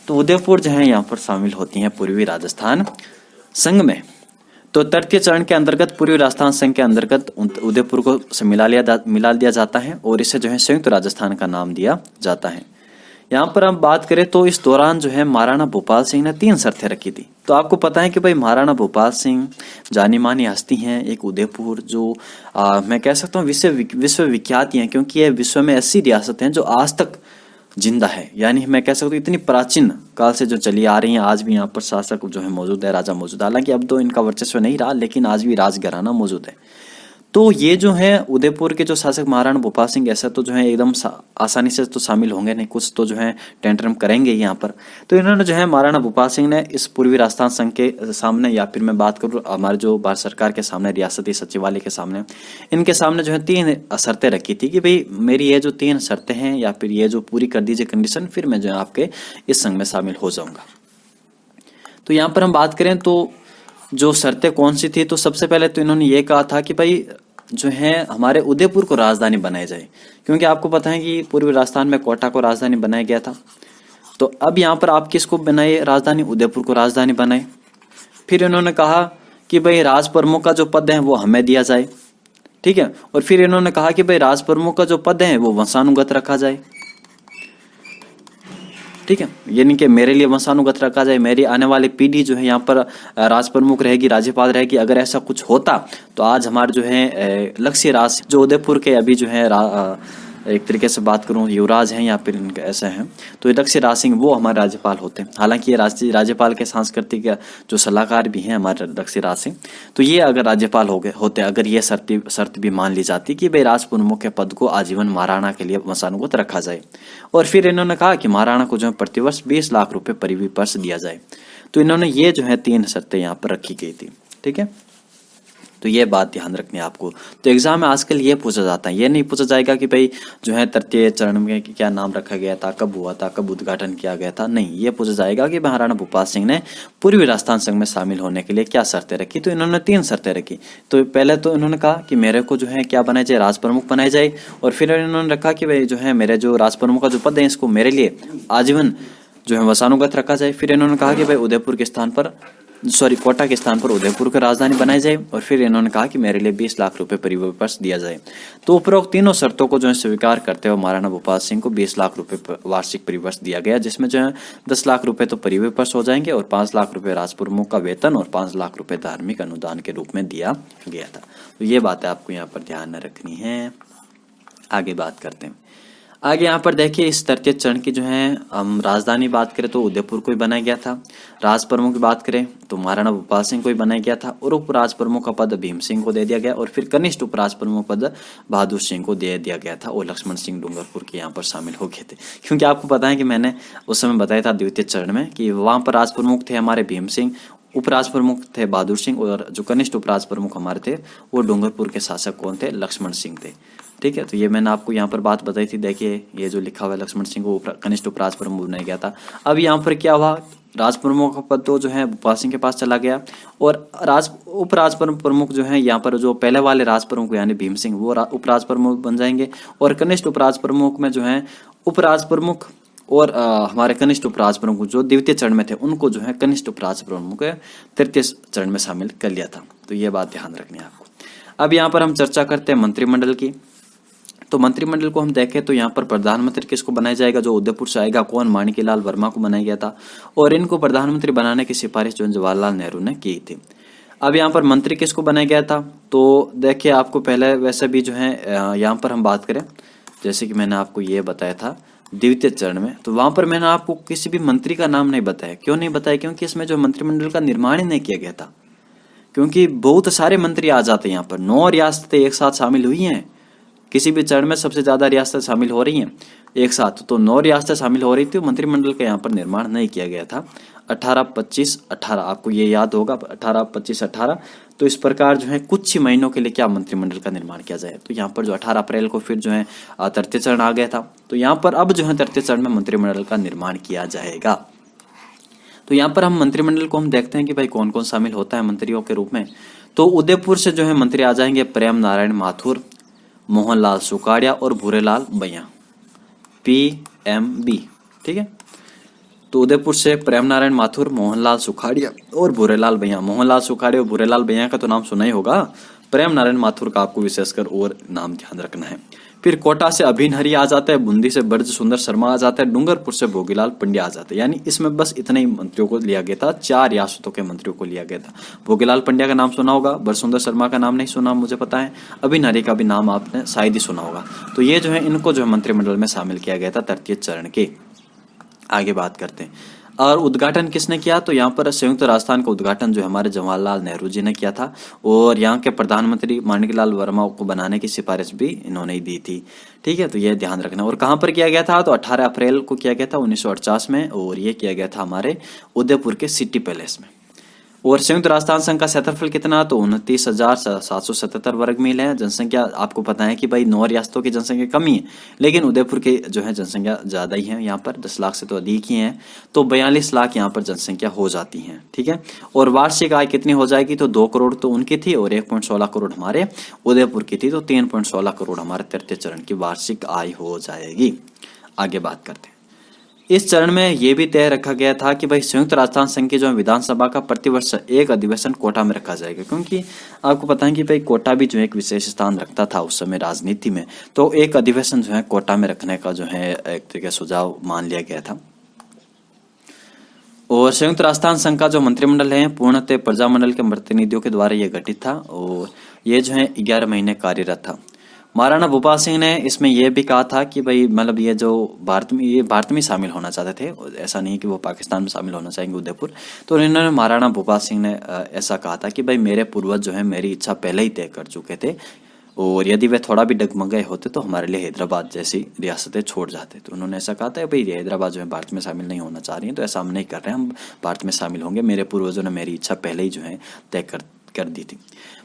तो उदयपुर जो है यहाँ पर शामिल होती हैं पूर्वी राजस्थान संघ में। तो तृतीय चरण के अंतर्गत पूर्वी राजस्थान संघ के अंतर्गत उदयपुर को से मिला दिया जाता है और इसे जो है संयुक्त राजस्थान का नाम दिया जाता है। यहाँ पर हम बात करें तो इस दौरान जो है महाराणा भोपाल सिंह ने 3 शर्तें रखी थी। तो आपको पता है कि भाई महाराणा भोपाल सिंह जानी मानी हस्ती हैं, एक उदयपुर जो मैं कह सकता हूँ विश्वविख्यात हैं, क्योंकि यह विश्व में ऐसी रियासत हैं जो आज तक जिंदा है। यानी मैं कह सकता हूँ इतनी प्राचीन काल से जो चली आ रही हैं, आज भी यहाँ पर शासक जो है मौजूद है, राजा मौजूद है। हालांकि अब तो इनका वर्चस्व नहीं रहा, लेकिन आज भी राजघराना मौजूद है। तो ये जो है उदयपुर के जो शासक महाराणा भोपाल सिंह ऐसा तो जो है एकदम आसानी से तो शामिल होंगे नहीं, कुछ तो जो है टेंटरम करेंगे यहाँ पर। तो इन्होंने जो है महाराणा भोपाल सिंह ने इस पूर्वी राजस्थान संघ के सामने, या फिर मैं बात करूँ हमारे जो भारत सरकार के सामने, रियासती सचिवालय के सामने, इनके सामने जो है 3 शर्तें रखी थी कि भाई मेरी ये जो 3 शर्तें हैं या फिर ये जो पूरी कर दीजिए कंडीशन, फिर मैं जो है आपके इस संघ में शामिल हो जाऊंगा। तो यहाँ पर हम बात करें तो जो शर्तें कौन सी थी, तो सबसे पहले तो इन्होंने ये कहा था कि भाई जो है हमारे उदयपुर को राजधानी बनाई जाए, क्योंकि आपको पता है कि पूर्वी राजस्थान में कोटा को राजधानी बनाया गया था। तो अब यहाँ पर आप किसको बनाए राजधानी, उदयपुर को राजधानी बनाए। फिर इन्होंने कहा कि भाई राज प्रमुख का जो पद है वो हमें दिया जाए। ठीक है, और फिर इन्होंने कहा कि भाई राज प्रमुख का जो पद है वो वंशानुगत रखा जाए। ठीक है, यानी कि मेरे लिए वंशानुगत रखा जाए, मेरी आने वाली पीढ़ी जो है यहाँ पर राज प्रमुख रहेगी, राज्यपाल रहेगी। अगर ऐसा कुछ होता तो आज हमारे जो है लक्ष्य राज जो उदयपुर के अभी जो है एक तरीके से बात करूं युवराज हैं या फिर इनके ऐसे हैं, तो लक्ष्य राज सिंह वो हमारे राज्यपाल होते हैं। हालांकि ये राज्यपाल के सांस्कृतिक जो सलाहकार भी हैं हमारे लक्ष्य राज सिंह, तो ये अगर राज्यपाल हो गए होते, अगर ये शर्त भी मान ली जाती कि भाई राज प्रमुख के पद को आजीवन महाराणा के लिए वंशानुगत रखा जाए। और फिर इन्होंने कहा कि महाराणा को जो है प्रतिवर्ष 20 लाख रुपए परिवी पर्स दिया जाए। तो इन्होंने ये जो है 3 शर्तें यहाँ पर रखी गई थी। ठीक है, तो ये बात ध्यान रखनी है आपको। तो एग्जाम में आजकल ये पूछा जाता है, ये नहीं पूछा जाएगा कि भाई जो है तृतीय चरण में क्या नाम रखा गया था, कब हुआ था, कब उद्घाटन किया गया था, नहीं, ये पूछा जाएगा कि महाराणा भोपाल सिंह ने पूर्वी राजस्थान संघ में शामिल होने के लिए क्या शर्तें रखी। तो इन्होंने 3 शर्तें रखी। तो पहले तो इन्होंने कहा कि मेरे को जो है क्या बनाया जाए, राज प्रमुख बनाया जाए। और फिर इन्होंने रखा कि भाई जो है मेरे जो राज प्रमुख का जो पद है इसको मेरे लिए आजीवन जो है वंशानुगत रखा जाए। फिर इन्होंने कहा कि भाई उदयपुर के स्थान पर कोटा के स्थान पर उदयपुर की राजधानी बनाई जाए। और फिर इन्होंने कहा कि मेरे लिए 20 लाख रुपए परिवहन पर्स दिया जाए। तो उपरोक्त तीनों शर्तों को जो है स्वीकार करते हुए महाराणा भोपाल सिंह को 20 लाख रुपए वार्षिक परिवर्ष दिया गया, जिसमें जो है 10 लाख रुपए तो परिवहन पर्स हो जाएंगे और 5 लाख रुपए राज प्रमुख का वेतन और 5 लाख रुपए धार्मिक अनुदान के रूप में दिया गया था। तो ये बातें आपको यहाँ पर ध्यान में रखनी है। आगे बात करते हैं। आगे यहाँ पर देखिए इस तृतीय चरण की जो है हम राजधानी बात करें तो उदयपुर को ही बनाया गया था। राज प्रमुख की बात करें तो महाराणा भोपाल सिंह को ही बनाया गया था और उप राज प्रमुख का पद भीम सिंह को दे दिया गया और फिर कनिष्ठ उप राज प्रमुख पद बहादुर सिंह को दे दिया गया था और लक्ष्मण सिंह डूंगरपुर के यहाँ पर शामिल हो गए थे। क्योंकि आपको पता है कि मैंने उस समय बताया था द्वितीय चरण में कि वहां पर राज प्रमुख थे हमारे भीम सिंह, उपराज प्रमुख थे बहादुर सिंह और जो कनिष्ठ उपराज प्रमुख हमारे थे वो डूंगरपुर के शासक कौन थे, लक्ष्मण सिंह थे। ठीक है, तो ये मैंने आपको यहाँ पर बात बताई थी। देखिए ये जो लिखा हुआ है लक्ष्मण सिंह को कनिष्ठ उपराज प्रमुख बनाया गया था। अब यहाँ पर क्या हुआ, राज प्रमुख का पद तो जो है भोपाल सिंह के पास चला गया और उपराज प्रमुख जो है यहाँ पर जो पहले वाले राज प्रमुख यानी भीम सिंह वो उपराज प्रमुख बन जाएंगे और कनिष्ठ उपराज प्रमुख में जो है उपराज प्रमुख और हमारे कनिष्ठ उपराज प्रमुख जो द्वितीय चरण में थे उनको जो है कनिष्ठ उपराज प्रमुख तृतीय चरण में शामिल कर लिया था। तो ये बात ध्यान रखनी है आपको। अब यहाँ पर हम चर्चा करते हैं मंत्रिमंडल की। तो मंत्रिमंडल को हम देखें तो यहाँ पर प्रधानमंत्री किसको बनाया जाएगा, जो उदयपुर से आएगा कौन, माणिक्यलाल वर्मा को बनाया गया था और इनको प्रधानमंत्री बनाने की सिफारिश जो जवाहरलाल नेहरू ने की थी। अब यहाँ पर मंत्री किसको बनाया गया था, तो देखिए आपको पहले वैसे भी जो है यहाँ पर हम बात करें जैसे कि मैंने आपको ये बताया था द्वितीय चरण में, तो वहां पर मैंने आपको किसी भी मंत्री का नाम नहीं बताया। क्यों नहीं बताया, क्योंकि इसमें जो मंत्रिमंडल का निर्माण ही नहीं किया गया था। क्योंकि बहुत सारे मंत्री आ जाते हैं, यहाँ पर 9 रियासतें एक साथ शामिल हुई हैं, किसी भी चरण में सबसे ज्यादा रियासतें शामिल हो रही हैं। एक साथ तो 9 रियासतें शामिल हो रही थी, मंत्रिमंडल का यहाँ पर निर्माण नहीं किया गया था। 18, 25, 18 आपको ये याद होगा, 18, 25, 18। तो इस प्रकार जो है कुछ ही महीनों के लिए क्या मंत्रिमंडल का निर्माण किया जाए। तो यहाँ पर जो 18 अप्रैल को फिर जो है तृतीय चरण आ गया था। तो यहाँ पर अब जो है तृतीय चरण में मंत्रिमंडल का निर्माण किया जाएगा। तो यहाँ पर हम मंत्रिमंडल को हम देखते हैं कि भाई कौन कौन शामिल होता है मंत्रियों के रूप में। तो उदयपुर से जो है मंत्री आ जाएंगे प्रेम नारायण माथुर, मोहनलाल सुखाड़िया और भूरेलाल भैया, PMB, ठीक है। तो उदयपुर से प्रेम नारायण माथुर, मोहनलाल सुखाड़िया और भूरेलाल भैया। मोहनलाल सुखाड़िया और भूरेलाल भैया का तो नाम सुना ही होगा, प्रेम नारायण माथुर का आपको विशेषकर और नाम ध्यान रखना है। फिर कोटा से अभिन हरि आ जाता है, बूंदी से ब्रज सुंदर शर्मा आ जाता है, डूंगरपुर से भोगीलाल पंड्या आ जाता है। यानी इसमें बस इतने ही मंत्रियों को लिया गया था, 4 रियासतों के मंत्रियों को लिया गया था। भोगीलाल पंड्या का नाम सुना होगा, ब्रज सुंदर शर्मा का नाम नहीं सुना मुझे पता है, अभिन हरि का भी नाम आपने शायद ही सुना होगा। तो ये जो है इनको जो है मंत्रिमंडल में शामिल किया गया था तृतीय चरण के। आगे बात करते हैं। और उद्घाटन किसने किया, तो यहाँ पर संयुक्त राजस्थान का उद्घाटन जो हमारे जवाहरलाल नेहरू जी ने किया था, और यहाँ के प्रधानमंत्री माणिकलाल वर्मा को बनाने की सिफारिश भी इन्होंने ही दी थी, ठीक है। तो ये ध्यान रखना। और कहाँ पर किया गया था, तो 18 अप्रैल को किया गया था 1948 में, और ये किया गया था हमारे उदयपुर के सिटी पैलेस में। और संयुक्त राजस्थान संघ का क्षेत्रफल कितना, तो 29,777 वर्ग मील है। जनसंख्या आपको पता है कि भाई 9 रियासतों की जनसंख्या कमी है, लेकिन उदयपुर की जो है जनसंख्या ज्यादा ही है, यहाँ पर 10 लाख से तो अधिक ही है। तो 42 लाख यहाँ पर जनसंख्या हो जाती है, ठीक है। और वार्षिक आय कितनी हो जाएगी, तो 2 करोड़ तो उनकी थी और 1.16 करोड़ हमारे उदयपुर की थी। तो 3.16 करोड़ हमारे तृतीय चरण की वार्षिक आय हो जाएगी। आगे बात करते हैं। इस चरण में यह भी तय रखा गया था कि भाई संयुक्त राजस्थान संघ की जो विधानसभा का प्रतिवर्ष एक अधिवेशन कोटा में रखा जाएगा, क्योंकि आपको पता है कि भाई कोटा भी जो है एक विशेष स्थान रखता था उस समय राजनीति में। तो एक अधिवेशन जो है कोटा में रखने का जो है एक तरीके सुझाव मान लिया गया था। और संयुक्त राजस्थान संघ का जो मंत्रिमंडल है पूर्णतः प्रजामंडल के प्रतिनिधियों के द्वारा यह गठित था, और ये जो है 11 महीने कार्यरत था। महाराणा भूपाल सिंह ने इसमें यह भी कहा था कि भाई मतलब ये जो भारत में शामिल होना चाहते थे, ऐसा नहीं कि वो पाकिस्तान में शामिल होना चाहेंगे उदयपुर। तो इन्होंने महाराणा भूपाल सिंह ने ऐसा कहा था कि भाई मेरे पूर्वज जो है मेरी इच्छा पहले ही तय कर चुके थे, और यदि वे थोड़ा भी डगमगाए होते तो हमारे लिए हैदराबाद जैसी रियासतें छोड़ जाते। तो उन्होंने ऐसा कहा था भाई हैदराबाद जो है भारत में शामिल नहीं होना चाह रही है, तो ऐसा हम नहीं कर रहे हैं, हम भारत में शामिल होंगे। मेरे पूर्वजों ने मेरी इच्छा पहले ही जो है तय कर दी थी।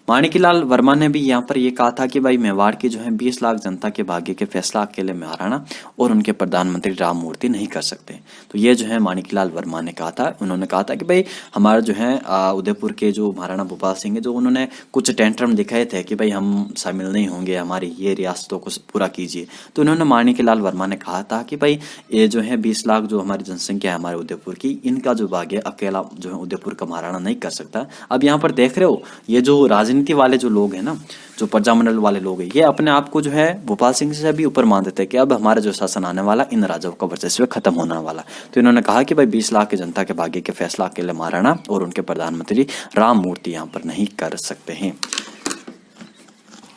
माणिकलाल वर्मा ने भी यहाँ पर यह कहा था कि भाई मेवाड़ की जो है 20 लाख जनता के भाग्य के फैसला अकेले महाराणा और उनके प्रधानमंत्री राममूर्ति नहीं कर सकते। तो ये जो है माणिकलाल वर्मा ने कहा था। उन्होंने कहा था कि भाई हमारा जो है उदयपुर के जो महाराणा भूपाल सिंह है, जो उन्होंने कुछ टेंट्रम दिखाए थे कि भाई हम शामिल नहीं होंगे, हमारी ये रियासतों को पूरा कीजिए। तो उन्होंने माणिकलाल वर्मा ने कहा था कि भाई ये जो है 20 लाख जो हमारी जनसंख्या है हमारे उदयपुर की, इनका जो भाग्य अकेला जो है उदयपुर का महाराणा नहीं कर सकता। अब यहाँ पर देख रहे हो ये जो राजनीति वाले जो लोग हैं ना, जो प्रजामंडल वाले लोग हैं, ये अपने आप को जो है भोपाल सिंह से भी ऊपर मान देते हैं कि अब हमारा जो शासन आने वाला इन राजाओं का वर्चस्व खत्म होने वाला। तो इन्होंने कहा कि भाई 20 लाख की जनता के भाग्य के फैसला अकेले महाराणा और उनके प्रधानमंत्री राममूर्ति यहाँ पर नहीं कर सकते हैं।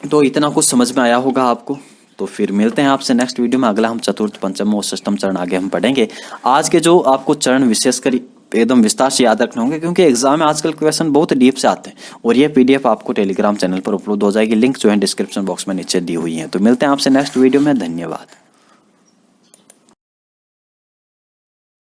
तो इतना कुछ समझ में आया होगा आपको। तो फिर मिलते हैं आपसे नेक्स्ट वीडियो में। अगला हम चतुर्थ पंचम और षष्ठम चरण आगे हम पढ़ेंगे। आज के जो आपको चरण विशेषकर एकदम विस्तार से याद रखने होंगे, क्योंकि एग्जाम में आजकल क्वेश्चन बहुत डीप से आते हैं। और ये पीडीएफ आपको टेलीग्राम चैनल पर उपलब्ध हो जाएगी, लिंक जो है डिस्क्रिप्शन बॉक्स में नीचे दी हुई है। तो मिलते हैं आपसे नेक्स्ट वीडियो में। धन्यवाद।